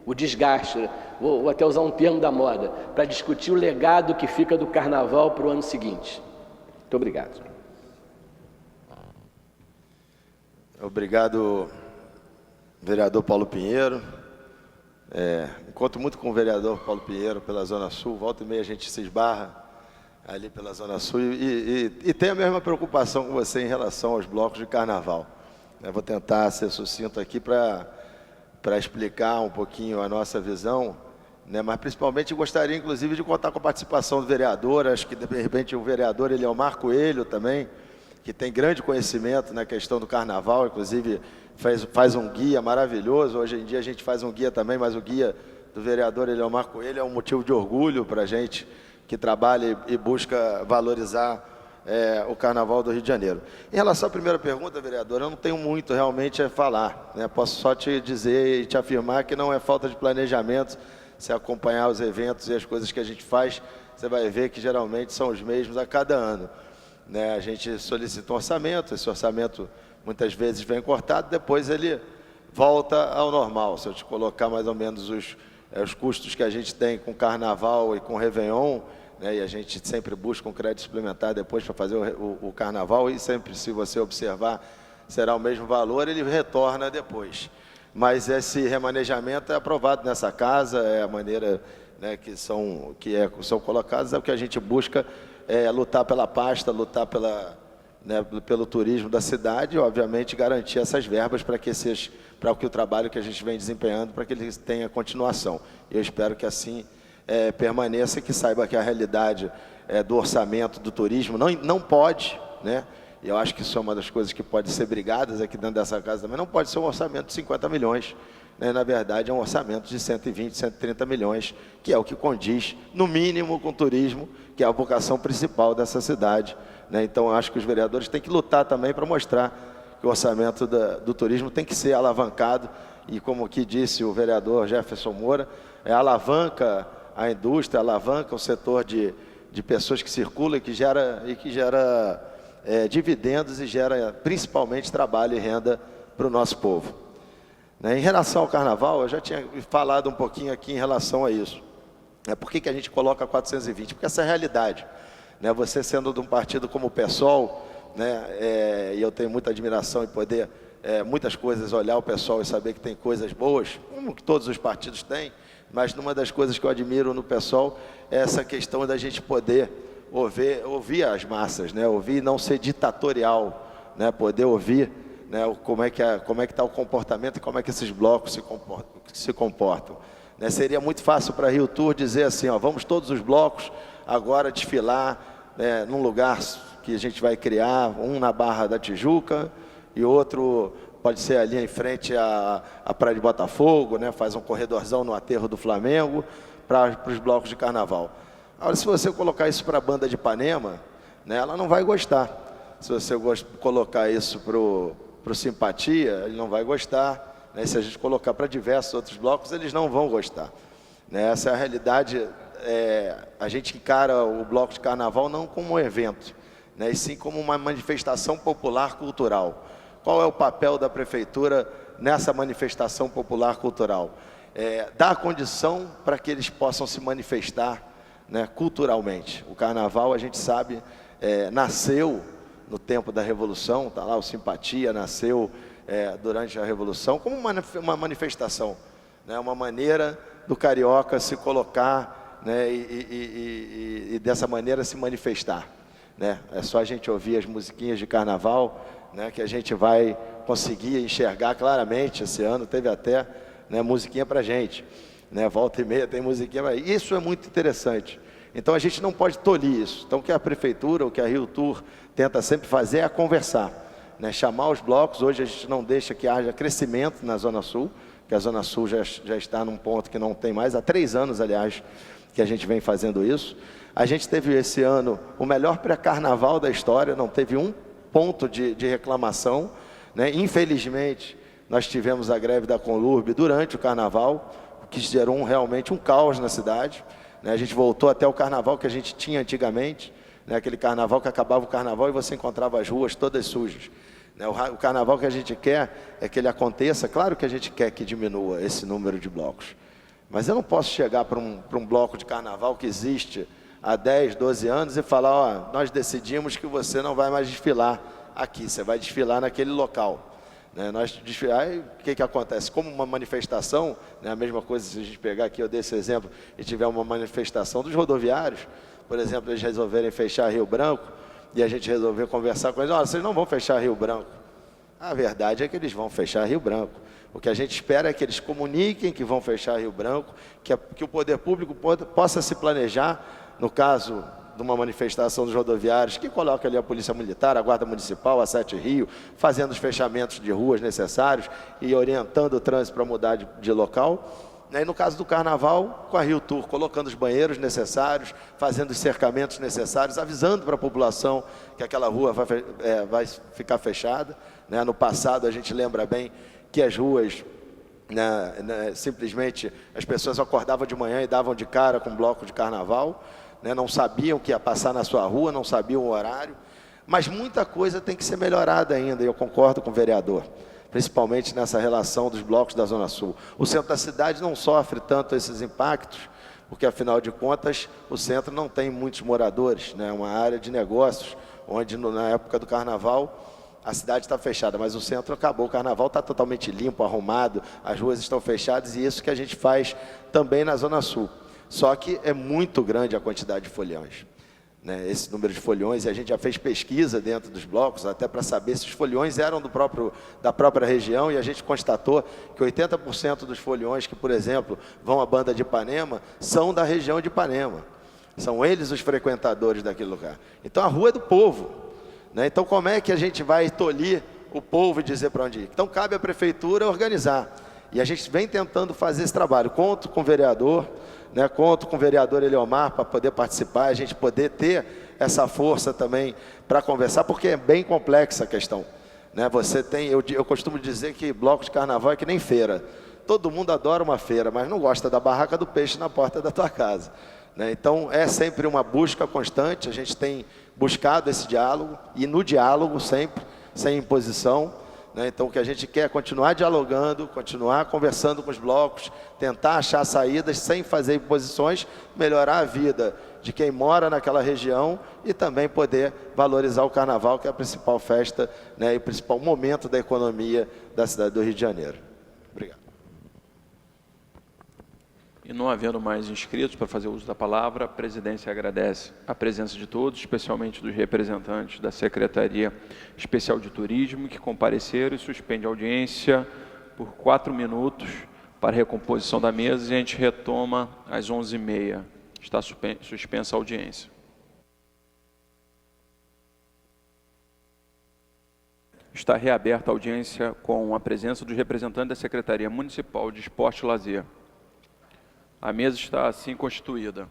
o desgaste? Vou até usar um termo da moda, para discutir o legado que fica do carnaval para o ano seguinte. Muito obrigado.
Obrigado, vereador Paulo Pinheiro. Encontro muito com o vereador Paulo Pinheiro pela Zona Sul, volta e meia a gente se esbarra ali pela Zona Sul e tem a mesma preocupação com você em relação aos blocos de carnaval. Eu vou tentar ser sucinto aqui para explicar um pouquinho a nossa visão, né? Mas principalmente gostaria inclusive de contar com a participação do vereador. Acho que de repente o vereador ele é o Marco Coelho também, que tem grande conhecimento na questão do carnaval, inclusive faz um guia maravilhoso. Hoje em dia a gente faz um guia também, mas o guia do vereador ele é o Marco Coelho, é um motivo de orgulho para a gente que trabalha e busca valorizar o Carnaval do Rio de Janeiro. Em relação à primeira pergunta, vereador, eu não tenho muito realmente a falar, né? Posso só te dizer e te afirmar que não é falta de planejamento. Se acompanhar os eventos e as coisas que a gente faz, você vai ver que geralmente são os mesmos a cada ano, né? A gente solicita um orçamento, esse orçamento muitas vezes vem cortado, depois ele volta ao normal. Se eu te colocar mais ou menos os custos que a gente tem com Carnaval e com Réveillon, né, e a gente sempre busca um crédito suplementar depois para fazer o Carnaval, e sempre, se você observar, será o mesmo valor, ele retorna depois. Mas esse remanejamento é aprovado nessa casa, é a maneira, né, são colocados, é o que a gente busca, lutar pela pasta, lutar pelo turismo da cidade e, obviamente, garantir essas verbas para que o trabalho que a gente vem desempenhando, para que ele tenha continuação. Eu espero que assim permaneça, que saiba que a realidade do orçamento do turismo não pode, né? E eu acho que isso é uma das coisas que pode ser brigadas aqui dentro dessa casa também, não pode ser um orçamento de 50 milhões, né? Na verdade é um orçamento de 120, 130 milhões, que é o que condiz, no mínimo, com o turismo, que é a vocação principal dessa cidade, né? Então eu acho que os vereadores têm que lutar também para mostrar que o orçamento do turismo tem que ser alavancado, e como aqui disse o vereador Jefferson Moura, alavanca a indústria, alavanca o setor de pessoas que circulam e que gera dividendos e gera principalmente trabalho e renda para o nosso povo, né? Em relação ao Carnaval, eu já tinha falado um pouquinho aqui em relação a isso. Por que a gente coloca 420? Porque essa é a realidade, né? Você sendo de um partido como o PSOL, né, e eu tenho muita admiração em poder, muitas coisas, olhar o PSOL e saber que tem coisas boas, como que todos os partidos têm, mas uma das coisas que eu admiro no PSOL é essa questão da gente poder ouvir as massas, né? Ouvir e não ser ditatorial, né? Poder ouvir, né, como é que está o comportamento e como é que esses blocos se comportam, né? Seria muito fácil para a Rio Tour dizer assim, vamos todos os blocos agora desfilar, né, num lugar que a gente vai criar, um na Barra da Tijuca e outro pode ser ali em frente à Praia de Botafogo, né? Faz um corredorzão no aterro do Flamengo para os blocos de carnaval. Agora, se você colocar isso para a banda de Ipanema, né, ela não vai gostar. Se você colocar isso para o Simpatia, ele não vai gostar, né? Se a gente colocar para diversos outros blocos, eles não vão gostar, né? Essa é a realidade. A gente encara o bloco de carnaval não como um evento, né, e sim como uma manifestação popular cultural. Qual é o papel da prefeitura nessa manifestação popular cultural? Dar condição para que eles possam se manifestar, né, culturalmente. O carnaval, a gente sabe, nasceu no tempo da Revolução, está lá o Simpatia, nasceu durante a Revolução como uma manifestação, né, uma maneira do carioca se colocar, né, e dessa maneira se manifestar, né? É só a gente ouvir as musiquinhas de carnaval, né, que a gente vai conseguir enxergar claramente. Esse ano teve até, né, musiquinha para a gente, né? Volta e meia tem musiquinha para... Isso é muito interessante. Então a gente não pode tolir isso. Então o que a prefeitura, o que a Rio Tour tenta sempre fazer é conversar, né? Chamar os blocos. Hoje a gente não deixa que haja crescimento na Zona Sul, que a Zona Sul já está num ponto que não tem mais, há 3 anos, aliás, que a gente vem fazendo isso. A gente teve esse ano o melhor pré-carnaval da história, não teve um ponto de reclamação, né? Infelizmente, nós tivemos a greve da Conlurb durante o carnaval, que gerou realmente um caos na cidade, né? A gente voltou até o carnaval que a gente tinha antigamente, né? Aquele carnaval que acabava o carnaval e você encontrava as ruas todas sujas, né? O carnaval que a gente quer é que ele aconteça. Claro que a gente quer que diminua esse número de blocos, mas eu não posso chegar para um bloco de carnaval que existe há 10, 12 anos e falar, nós decidimos que você não vai mais desfilar aqui, você vai desfilar naquele local, Né? Aí, o que acontece? Como uma manifestação, né, a mesma coisa se a gente pegar aqui, eu dei esse exemplo, e tiver uma manifestação dos rodoviários, por exemplo, eles resolverem fechar Rio Branco, e a gente resolver conversar com eles, olha, vocês não vão fechar Rio Branco. A verdade é que eles vão fechar Rio Branco. O que a gente espera é que eles comuniquem que vão fechar Rio Branco, que o poder público possa se planejar, no caso de uma manifestação dos rodoviários, que coloque ali a Polícia Militar, a Guarda Municipal, a 7 Rio, fazendo os fechamentos de ruas necessários e orientando o trânsito para mudar de local. E no caso do Carnaval, com a Rio Tour, colocando os banheiros necessários, fazendo os cercamentos necessários, avisando para a população que aquela rua vai ficar fechada. No passado, a gente lembra bem que as ruas, simplesmente, as pessoas acordavam de manhã e davam de cara com um bloco de Carnaval, não sabiam o que ia passar na sua rua, não sabiam o horário, mas muita coisa tem que ser melhorada ainda, e eu concordo com o vereador, principalmente nessa relação dos blocos da Zona Sul. O centro da cidade não sofre tanto esses impactos, porque, afinal de contas, o centro não tem muitos moradores, é uma área de negócios, onde, na época do Carnaval, a cidade está fechada, mas o centro acabou, o Carnaval está totalmente limpo, arrumado, as ruas estão fechadas, e isso que a gente faz também na Zona Sul. Só que é muito grande a quantidade de foliões, esse número de foliões, e a gente já fez pesquisa dentro dos blocos, até para saber se os foliões eram da própria região, e a gente constatou que 80% dos foliões que, por exemplo, vão à Banda de Ipanema, são da região de Ipanema. São eles os frequentadores daquele lugar. Então, a rua é do povo. Então, como é que a gente vai tolir o povo e dizer para onde ir? Então, cabe à prefeitura organizar. E a gente vem tentando fazer esse trabalho. Conto com o vereador, conto com o vereador Eliomar para poder participar, a gente poder ter essa força também para conversar, porque é bem complexa a questão. Você tem, eu costumo dizer que bloco de carnaval é que nem feira. Todo mundo adora uma feira, mas não gosta da barraca do peixe na porta da tua casa. Então, é sempre uma busca constante, a gente tem buscado esse diálogo, e no diálogo sempre, sem imposição. Então, o que a gente quer é continuar dialogando, continuar conversando com os blocos, tentar achar saídas sem fazer imposições, melhorar a vida de quem mora naquela região e também poder valorizar o Carnaval, que é a principal festa, e o principal momento da economia da cidade do Rio de Janeiro. Obrigado.
E não havendo mais inscritos para fazer uso da palavra, a presidência agradece a presença de todos, especialmente dos representantes da Secretaria Especial de Turismo, que compareceram, e suspende a audiência por 4 minutos para recomposição da mesa, e a gente retoma às 11h30. Está suspensa a audiência. Está reaberta a audiência com a presença dos representantes da Secretaria Municipal de Esporte e Lazer. A mesa está assim constituída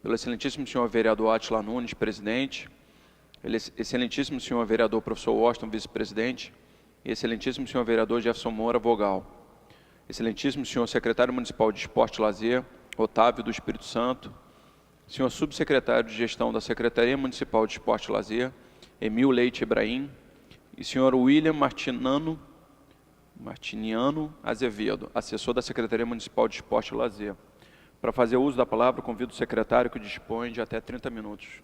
pelo excelentíssimo senhor vereador Átila Nunes, presidente, excelentíssimo senhor vereador professor Washington, vice-presidente, e excelentíssimo senhor vereador Jefferson Moura, vogal. Excelentíssimo senhor secretário municipal de Esporte e Lazer, Otávio do Espírito Santo, senhor subsecretário de Gestão da Secretaria Municipal de Esporte e Lazer, Emil Leite Ibrahim, e senhor William Martiniano Azevedo, assessor da Secretaria Municipal de Esporte e Lazer. Para fazer uso da palavra, convido o secretário, que dispõe de até 30 minutos.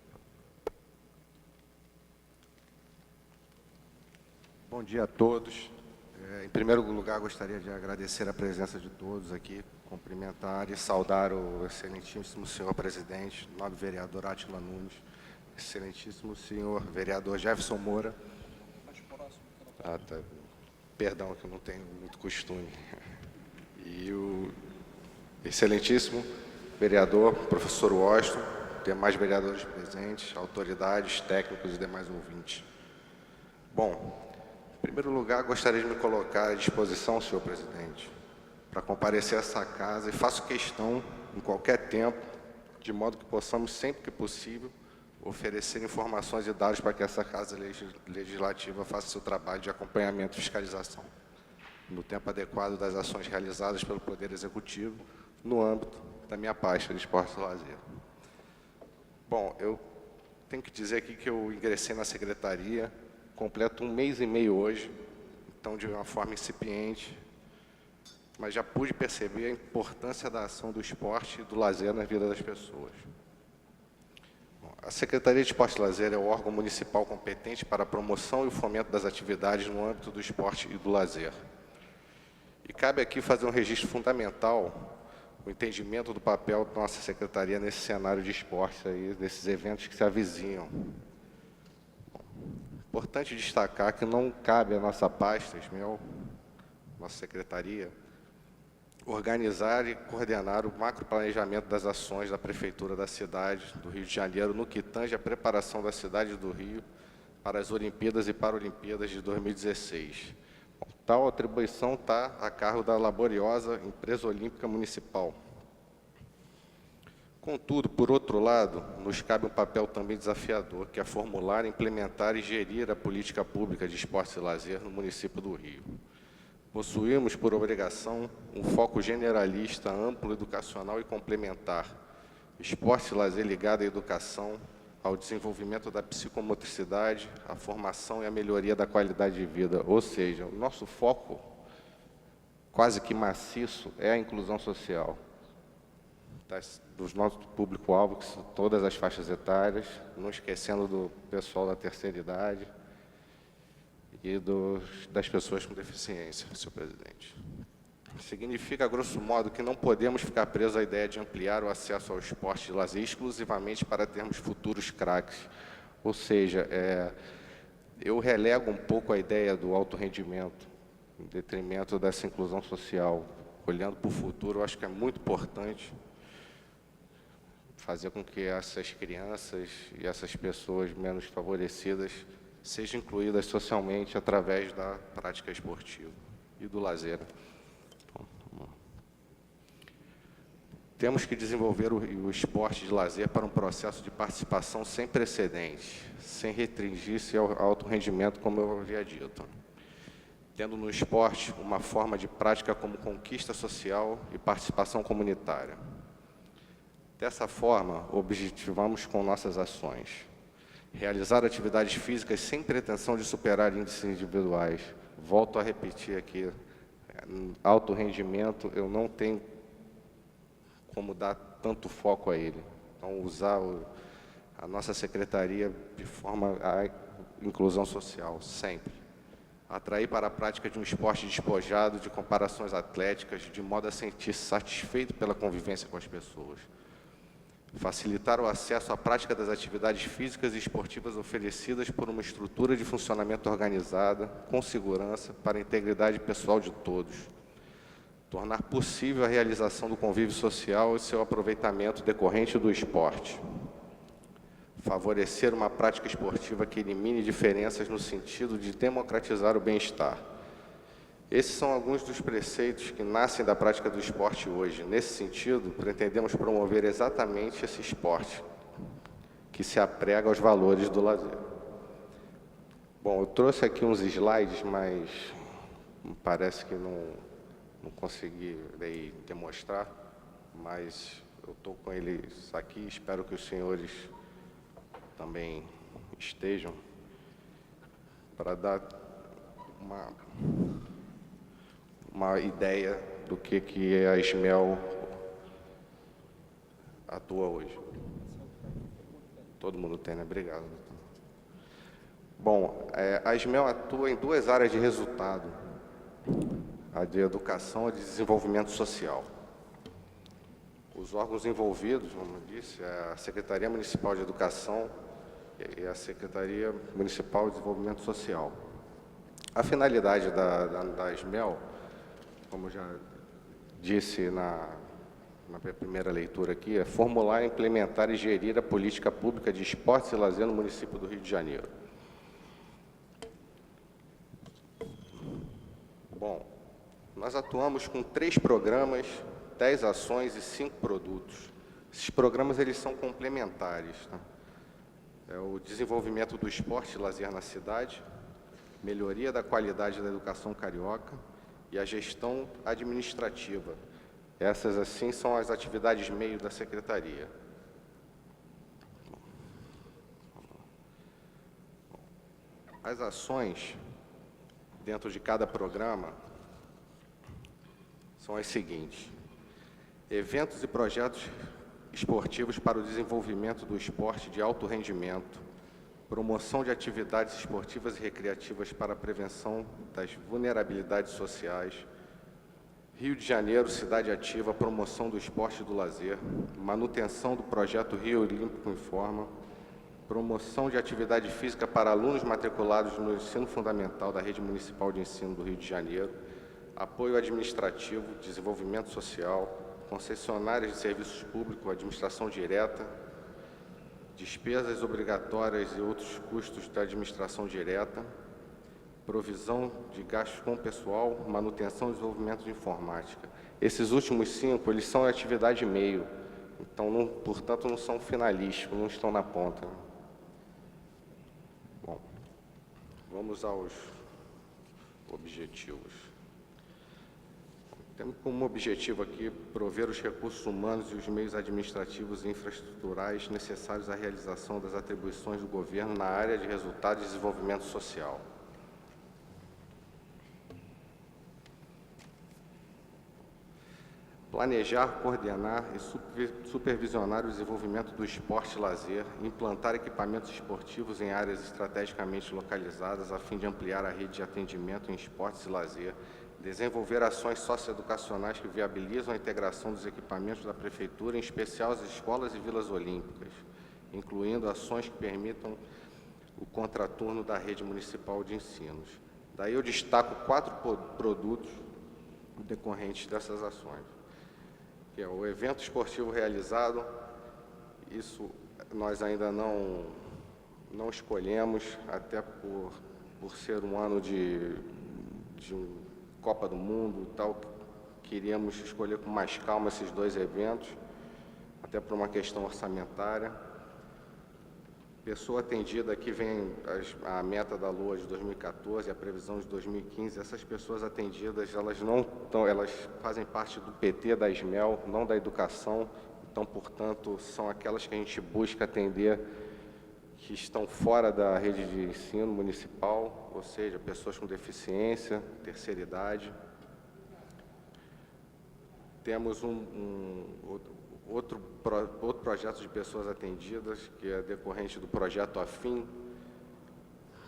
Bom dia a todos. Em primeiro lugar, gostaria de agradecer a presença de todos aqui, cumprimentar e saudar o excelentíssimo senhor presidente, nobre vereador Átila Nunes, excelentíssimo senhor vereador Jefferson Moura. Perdão, que eu não tenho muito costume. E o excelentíssimo vereador, professor Washington, demais vereadores presentes, autoridades, técnicos e demais ouvintes. Bom, em primeiro lugar, gostaria de me colocar à disposição, senhor presidente, para comparecer a essa casa, e faço questão, em qualquer tempo, de modo que possamos, sempre que possível, oferecer informações e dados para que essa Casa Legislativa faça seu trabalho de acompanhamento e fiscalização, no tempo adequado das ações realizadas pelo Poder Executivo, no âmbito da minha pasta de esporte e lazer. Bom, eu tenho que dizer aqui que eu ingressei na secretaria, completo 1 mês e meio hoje, então de uma forma incipiente, mas já pude perceber a importância da ação do esporte e do lazer na vida das pessoas. Bom, A Secretaria de Esporte e Lazer é o órgão municipal competente para a promoção e o fomento das atividades no âmbito do esporte e do lazer. E cabe aqui fazer um registro fundamental, o entendimento do papel da nossa Secretaria nesse cenário de esporte, aí, desses eventos que se avizinham. Importante destacar que não cabe à nossa pasta, Ismel, nossa Secretaria, organizar e coordenar o macroplanejamento das ações da Prefeitura da cidade do Rio de Janeiro no que tange a preparação da cidade do Rio para as Olimpíadas e Paralimpíadas de 2016. Tal atribuição está a cargo da laboriosa Empresa Olímpica Municipal. Contudo, por outro lado, nos cabe um papel também desafiador, que é formular, implementar e gerir a política pública de esporte e lazer no município do Rio. Possuímos, por obrigação, um foco generalista, amplo, educacional e complementar. Esporte e lazer ligado à educação, ao desenvolvimento da psicomotricidade, à formação e à melhoria da qualidade de vida. Ou seja, o nosso foco, quase que maciço, é a inclusão social. Dos nossos público-alvo, que são todas as faixas etárias, não esquecendo do pessoal da terceira idade, e das pessoas com deficiência, senhor presidente. Significa, grosso modo, que não podemos ficar presos à ideia de ampliar o acesso ao esporte de lazer exclusivamente para termos futuros craques. Ou seja, eu relego um pouco a ideia do alto rendimento, em detrimento dessa inclusão social. Olhando para o futuro, eu acho que é muito importante fazer com que essas crianças e essas pessoas menos favorecidas sejam incluídas socialmente através da prática esportiva e do lazer. Temos que desenvolver o esporte de lazer para um processo de participação sem precedentes, sem restringir-se ao alto rendimento, como eu havia dito. Tendo no esporte uma forma de prática como conquista social e participação comunitária. Dessa forma, objetivamos com nossas ações realizar atividades físicas sem pretensão de superar índices individuais. Volto a repetir aqui, alto rendimento, eu não tenho como dar tanto foco a ele. Então, usar a nossa secretaria de forma à inclusão social, sempre. Atrair para a prática de um esporte despojado de comparações atléticas, de modo a sentir-se satisfeito pela convivência com as pessoas. Facilitar o acesso à prática das atividades físicas e esportivas oferecidas por uma estrutura de funcionamento organizada, com segurança, para a integridade pessoal de todos. Tornar possível a realização do convívio social e seu aproveitamento decorrente do esporte. Favorecer uma prática esportiva que elimine diferenças no sentido de democratizar o bem-estar. Esses são alguns dos preceitos que nascem da prática do esporte hoje. Nesse sentido, pretendemos promover exatamente esse esporte, que se aprega aos valores do lazer. Bom, eu trouxe aqui uns slides, mas parece que não consegui demonstrar, mas eu estou com eles aqui, espero que os senhores também estejam, para dar uma ideia do que a Ismel atua hoje. Todo mundo tem, né? Obrigado. Bom, a Ismel atua em duas áreas de resultado, a de educação e de desenvolvimento social. Os órgãos envolvidos, como eu disse, é a Secretaria Municipal de Educação e a Secretaria Municipal de Desenvolvimento Social. A finalidade da Ismel, como eu já disse na primeira leitura aqui, é formular, implementar e gerir a política pública de esportes e lazer no município do Rio de Janeiro. Bom, nós atuamos com 3 programas, 10 ações e 5 produtos. Esses programas eles são complementares. Tá? É o desenvolvimento do esporte e lazer na cidade, melhoria da qualidade da educação carioca e a gestão administrativa. Essas, assim, são as atividades meio da Secretaria. As ações, dentro de cada programa, são as seguintes. Eventos e projetos esportivos para o desenvolvimento do esporte de alto rendimento, promoção de atividades esportivas e recreativas para a prevenção das vulnerabilidades sociais. Rio de Janeiro, cidade ativa, promoção do esporte e do lazer, manutenção do projeto Rio Olímpico em Forma, promoção de atividade física para alunos matriculados no ensino fundamental da Rede Municipal de Ensino do Rio de Janeiro, apoio administrativo, desenvolvimento social, concessionárias de serviços públicos, administração direta, despesas obrigatórias e outros custos da administração direta, provisão de gastos com pessoal, manutenção e desenvolvimento de informática. Esses últimos 5, eles são atividade meio, então, portanto, não são finalísticos, não estão na ponta. Bom, vamos aos objetivos. Temos como objetivo aqui prover os recursos humanos e os meios administrativos e infraestruturais necessários à realização das atribuições do governo na área de resultados e desenvolvimento social. Planejar, coordenar e supervisionar o desenvolvimento do esporte e lazer, implantar equipamentos esportivos em áreas estrategicamente localizadas a fim de ampliar a rede de atendimento em esportes e lazer, desenvolver ações socioeducacionais que viabilizam a integração dos equipamentos da Prefeitura, em especial as escolas e vilas olímpicas, incluindo ações que permitam o contraturno da rede municipal de ensinos. Daí eu destaco 4 produtos decorrentes dessas ações, que é o evento esportivo realizado. Isso nós ainda não escolhemos, até por ser um ano de Copa do Mundo e tal, queríamos escolher com mais calma esses 2 eventos, até por uma questão orçamentária. Pessoa atendida, aqui vem a meta da LOA de 2014, a previsão de 2015. Essas pessoas atendidas, elas fazem parte do PT, da SMEL, não da educação, então, portanto, são aquelas que a gente busca atender que estão fora da rede de ensino municipal, ou seja, pessoas com deficiência, terceira idade. Temos outro projeto de pessoas atendidas, que é decorrente do projeto AFIM,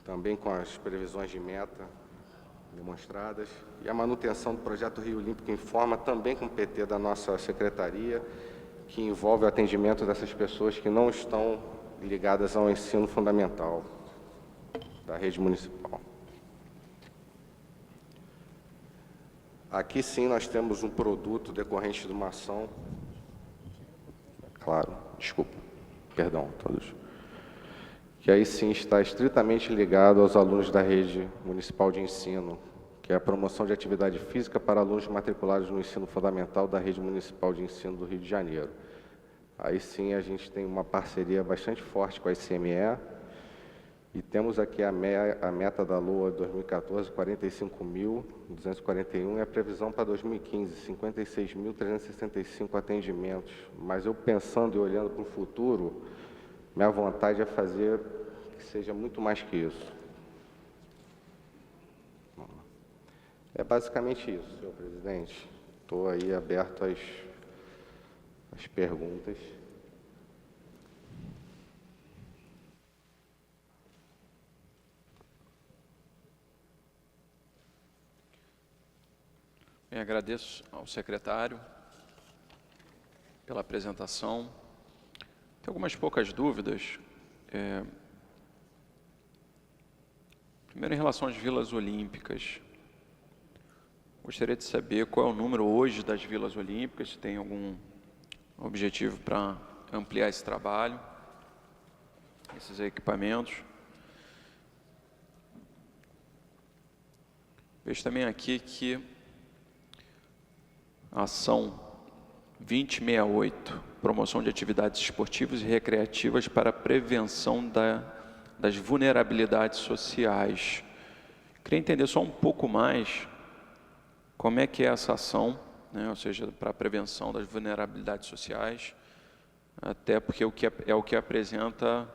também com as previsões de meta demonstradas, e a manutenção do projeto Rio Olímpico em Forma, também com o PT da nossa secretaria, que envolve o atendimento dessas pessoas que não estão ligadas ao ensino fundamental da rede municipal. Aqui sim nós temos um produto decorrente de uma ação, claro, desculpa, perdão a todos, que aí sim está estritamente ligado aos alunos da rede municipal de ensino, que é a promoção de atividade física para alunos matriculados no ensino fundamental da rede municipal de ensino do Rio de Janeiro. Aí sim a gente tem uma parceria bastante forte com a ICME e temos aqui a meta da LOA 2014, 45.241, e a previsão para 2015, 56.365 atendimentos. Mas eu pensando e olhando para o futuro, minha vontade é fazer que seja muito mais que isso. É basicamente isso, senhor presidente. Estou aí aberto às perguntas.
Bem, agradeço ao secretário pela apresentação. Tem algumas poucas dúvidas. Primeiro, em relação às vilas olímpicas. Gostaria de saber qual é o número hoje das vilas olímpicas, se tem algum objetivo para ampliar esse trabalho, esses equipamentos. Vejo também aqui que a ação 2068, promoção de atividades esportivas e recreativas para a prevenção das vulnerabilidades sociais. Queria entender só um pouco mais como é que é essa ação, né? Ou seja, para a prevenção das vulnerabilidades sociais, até porque o que apresenta,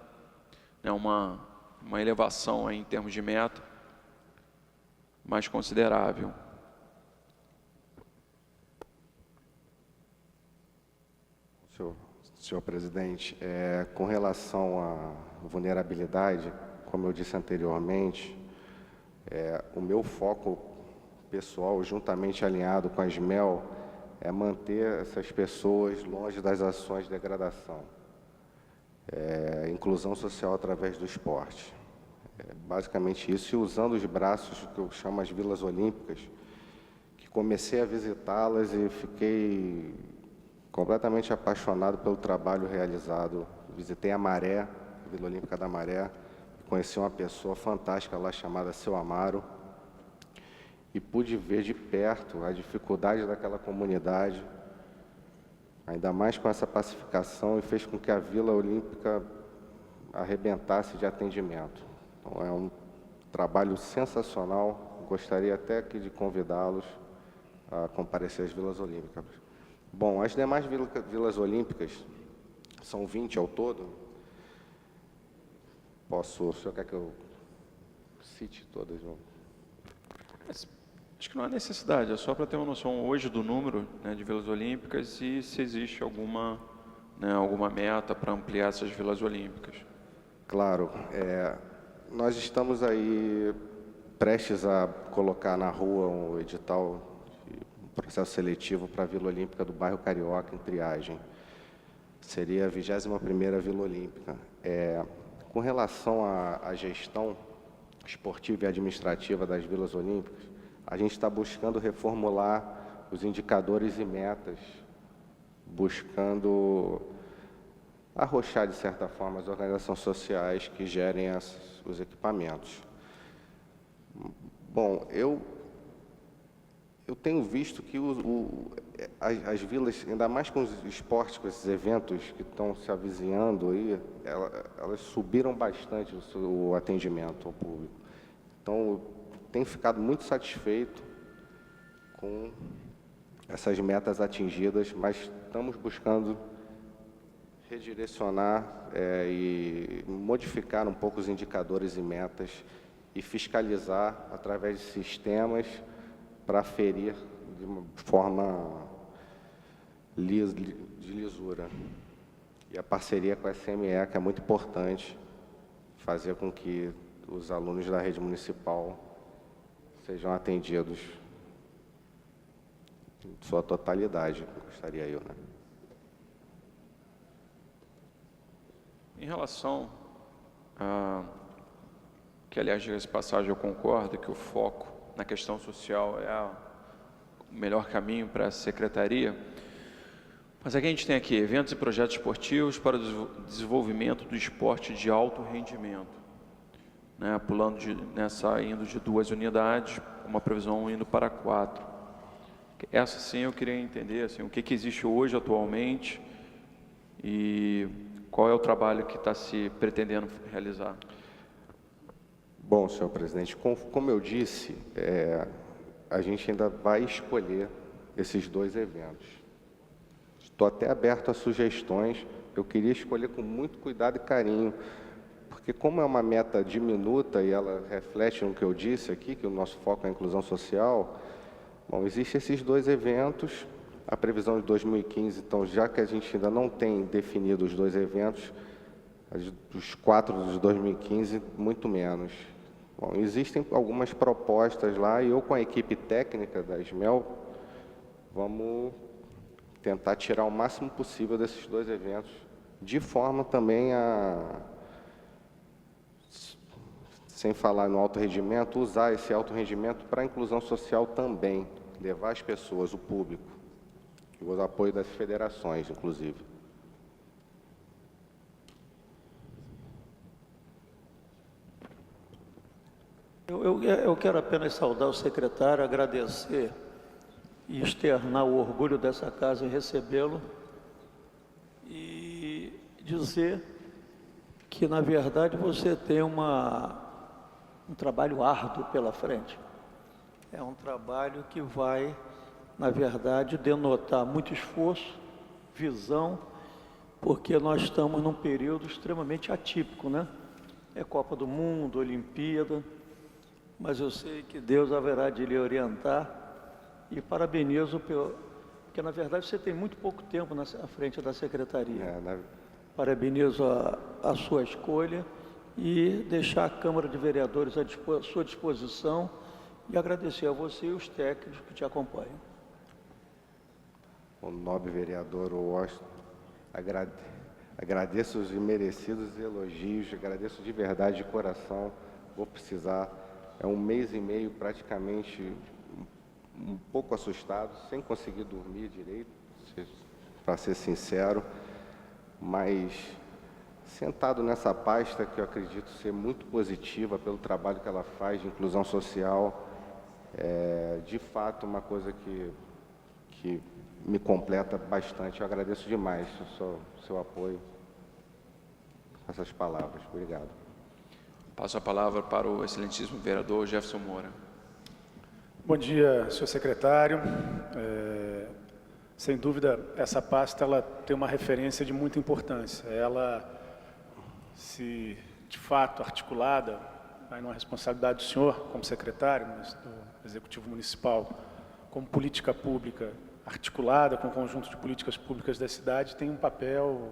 né, uma elevação aí em termos de meta mais considerável.
Senhor presidente, com relação à vulnerabilidade, como eu disse anteriormente, o meu foco pessoal, juntamente alinhado com a SMEL, é manter essas pessoas longe das ações de degradação. Inclusão social através do esporte. Basicamente isso, e usando os braços que eu chamo as Vilas Olímpicas, que comecei a visitá-las e fiquei completamente apaixonado pelo trabalho realizado. Visitei a Maré, a Vila Olímpica da Maré, conheci uma pessoa fantástica lá chamada Seu Amaro, e pude ver de perto a dificuldade daquela comunidade, ainda mais com essa pacificação, e fez com que a Vila Olímpica arrebentasse de atendimento. Então, é um trabalho sensacional, gostaria até aqui de convidá-los a comparecer às Vilas Olímpicas. Bom, as demais Vilas Olímpicas, são 20 ao todo. O senhor quer que eu cite todas? Não?
Acho que não há necessidade, é só para ter uma noção hoje do número, né, de Vilas Olímpicas e se existe alguma meta para ampliar essas Vilas Olímpicas.
Claro, nós estamos aí prestes a colocar na rua um edital de processo seletivo para a Vila Olímpica do bairro Carioca, em Triagem. Seria a 21ª Vila Olímpica. Com relação à gestão esportiva e administrativa das Vilas Olímpicas, a gente está buscando reformular os indicadores e metas, buscando arrochar, de certa forma, as organizações sociais que gerem os equipamentos. Bom, eu tenho visto que as vilas, ainda mais com os esportes, com esses eventos que estão se avizinhando aí, elas subiram bastante o atendimento ao público. Então, tenho ficado muito satisfeito com essas metas atingidas, mas estamos buscando redirecionar e modificar um pouco os indicadores e metas e fiscalizar através de sistemas para aferir de uma forma de lisura. E a parceria com a SME, que é muito importante, fazer com que os alunos da rede municipal sejam atendidos em sua totalidade, gostaria eu, né?
Em relação a... que, aliás, diga-se de passagem, eu concordo que o foco na questão social é o melhor caminho para a secretaria, mas aqui a gente tem aqui eventos e projetos esportivos para o desenvolvimento do esporte de alto rendimento, né, saindo de 2 unidades, uma previsão indo para 4. Essa sim eu queria entender assim, o que existe hoje atualmente e qual é o trabalho que está se pretendendo realizar.
Bom, senhor presidente, como eu disse, a gente ainda vai escolher esses 2 eventos. Estou até aberto a sugestões, eu queria escolher com muito cuidado e carinho, porque como é uma meta diminuta e ela reflete no que eu disse aqui, que o nosso foco é a inclusão social, bom, existem esses 2 eventos, a previsão de 2015, então, já que a gente ainda não tem definido os 2 eventos, os 4 de 2015, muito menos. Bom, existem algumas propostas lá e eu, com a equipe técnica da SMEL, vamos tentar tirar o máximo possível desses 2 eventos, de forma também sem falar no alto rendimento, usar esse alto rendimento para a inclusão social também, levar as pessoas, o público, e o apoio das federações, inclusive.
Eu quero apenas saudar o secretário, agradecer e externar o orgulho dessa casa em recebê-lo e dizer que, na verdade, você tem um trabalho árduo pela frente. É um trabalho que vai, na verdade, denotar muito esforço, visão, porque nós estamos num período extremamente atípico, né? É Copa do Mundo, Olimpíada, mas eu sei que Deus haverá de lhe orientar e parabenizo porque na verdade você tem muito pouco tempo à frente da secretaria.
É,
Parabenizo a sua escolha e deixar a Câmara de Vereadores à sua disposição e agradecer a você e os técnicos que te acompanham.
O nobre vereador Washington, agradeço os imerecidos elogios, agradeço de verdade, de coração. Vou precisar, é 1 mês e meio praticamente um pouco assustado, sem conseguir dormir direito, para ser sincero, mas sentado nessa pasta que eu acredito ser muito positiva pelo trabalho que ela faz de inclusão social, é de fato uma coisa que me completa bastante. Eu agradeço demais o seu apoio, essas palavras. Obrigado.
Passo a palavra para o excelentíssimo vereador Jefferson Moura.
Bom dia, senhor secretário. Sem dúvida, essa pasta ela tem uma referência de muita importância. Ela, se de fato articulada, vai numa responsabilidade do senhor como secretário do Executivo Municipal, como política pública articulada com o conjunto de políticas públicas da cidade, tem um papel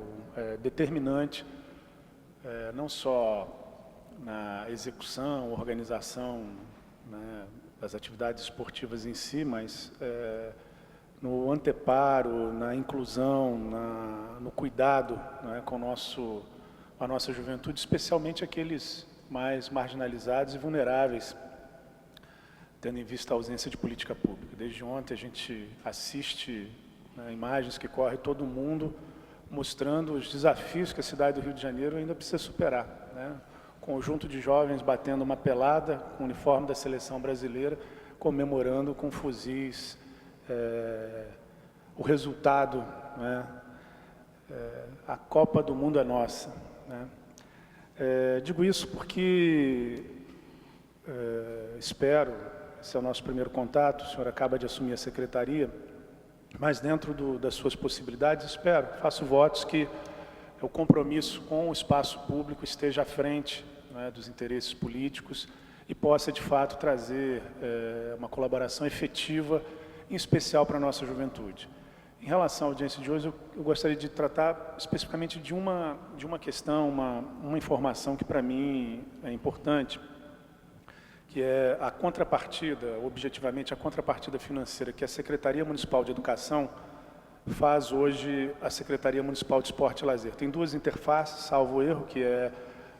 determinante, não só na execução, organização, né, das atividades esportivas em si, mas no anteparo, na inclusão, no cuidado, né, com a nossa juventude, especialmente aqueles mais marginalizados e vulneráveis, tendo em vista a ausência de política pública. Desde ontem a gente assiste, né, imagens que correm todo mundo, mostrando os desafios que a cidade do Rio de Janeiro ainda precisa superar, né? Conjunto de jovens batendo uma pelada com o uniforme da seleção brasileira, comemorando com fuzis o resultado, né? A Copa do Mundo é nossa, né? Digo isso porque espero, esse é o nosso primeiro contato, o senhor acaba de assumir a secretaria, mas dentro das suas possibilidades, espero, faço votos que o compromisso com o espaço público esteja à frente, né, dos interesses políticos e possa, de fato, trazer uma colaboração efetiva, em especial para a nossa juventude. Em relação à audiência de hoje, eu gostaria de tratar especificamente de uma questão, uma informação que para mim é importante, que é a contrapartida, objetivamente, a contrapartida financeira que a Secretaria Municipal de Educação faz hoje a Secretaria Municipal de Esporte e Lazer. Tem 2 interfaces, salvo erro, que é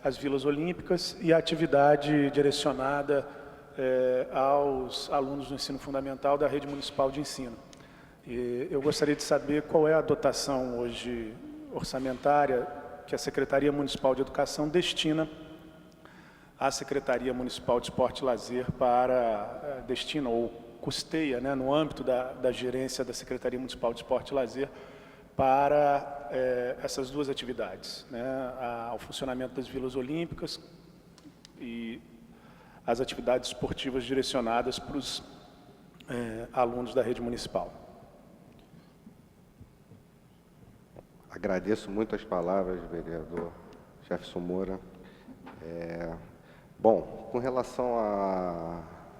as Vilas Olímpicas e a atividade direcionada aos alunos do ensino fundamental da Rede Municipal de Ensino. E eu gostaria de saber qual é a dotação hoje orçamentária que a Secretaria Municipal de Educação destina à Secretaria Municipal de Esporte e Lazer destina ou custeia, né, no âmbito da gerência da Secretaria Municipal de Esporte e Lazer, para essas 2 atividades, né, ao funcionamento das Vilas Olímpicas e as atividades esportivas direcionadas para os alunos da rede municipal.
Agradeço muito as palavras, vereador Jefferson Moura. Bom, com relação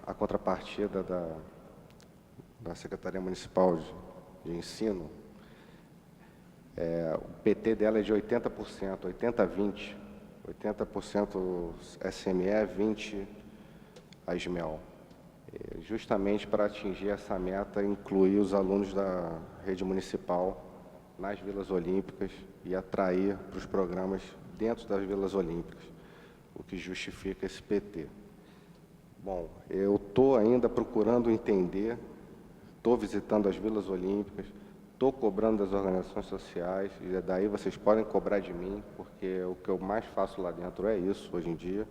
à contrapartida da Secretaria Municipal de Ensino, o PT dela é de 80%, 80-20, 80% SME, 20% a SMEL. Justamente para atingir essa meta, incluir os alunos da rede municipal nas Vilas Olímpicas e atrair para os programas dentro das Vilas Olímpicas, o que justifica esse PT. Bom, eu estou ainda procurando entender, estou visitando as Vilas Olímpicas, estou cobrando das organizações sociais, e daí vocês podem cobrar de mim, porque o que eu mais faço lá dentro é isso, hoje em dia.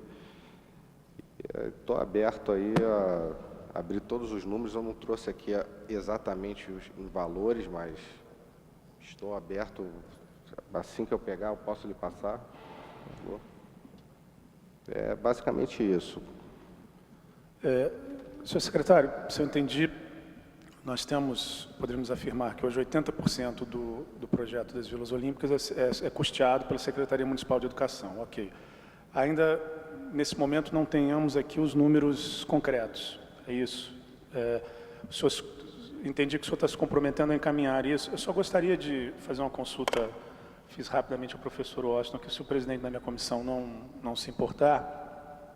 Estou aberto aí a abrir todos os números, eu não trouxe aqui exatamente os valores, mas estou aberto, assim que eu pegar, eu posso lhe passar. É basicamente isso.
Senhor secretário, se eu entendi, nós poderíamos afirmar que hoje 80% do projeto das Vilas Olímpicas é custeado pela Secretaria Municipal de Educação. Ok. Ainda, nesse momento, não tenhamos aqui os números concretos. É isso. O senhor entendi que o senhor está se comprometendo a encaminhar isso. Eu só gostaria de fazer uma consulta, fiz rapidamente ao professor Washington, que se o presidente da minha comissão não se importar,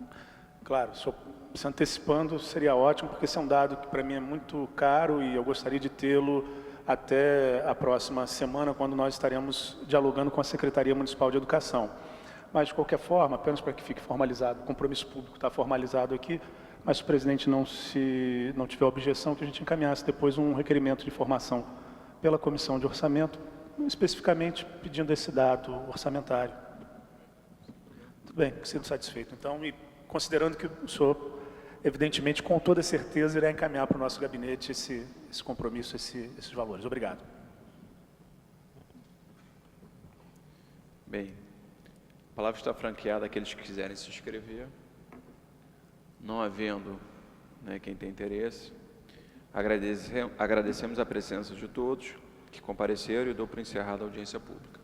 claro, o senhor se antecipando seria ótimo, porque esse é um dado que para mim é muito caro e eu gostaria de tê-lo até a próxima semana, quando nós estaremos dialogando com a Secretaria Municipal de Educação. Mas, de qualquer forma, apenas para que fique formalizado, o compromisso público está formalizado aqui, mas se o presidente não tiver objeção, que a gente encaminhasse depois um requerimento de informação pela Comissão de Orçamento, especificamente pedindo esse dado orçamentário. Tudo bem, sinto satisfeito. Então, e considerando que o senhor, evidentemente, com toda certeza, irá encaminhar para o nosso gabinete esse compromisso, esses valores. Obrigado.
Bem, a palavra está franqueada àqueles que quiserem se inscrever. Não havendo quem tem interesse, agradecemos a presença de todos que compareceram e dou por encerrada a audiência pública.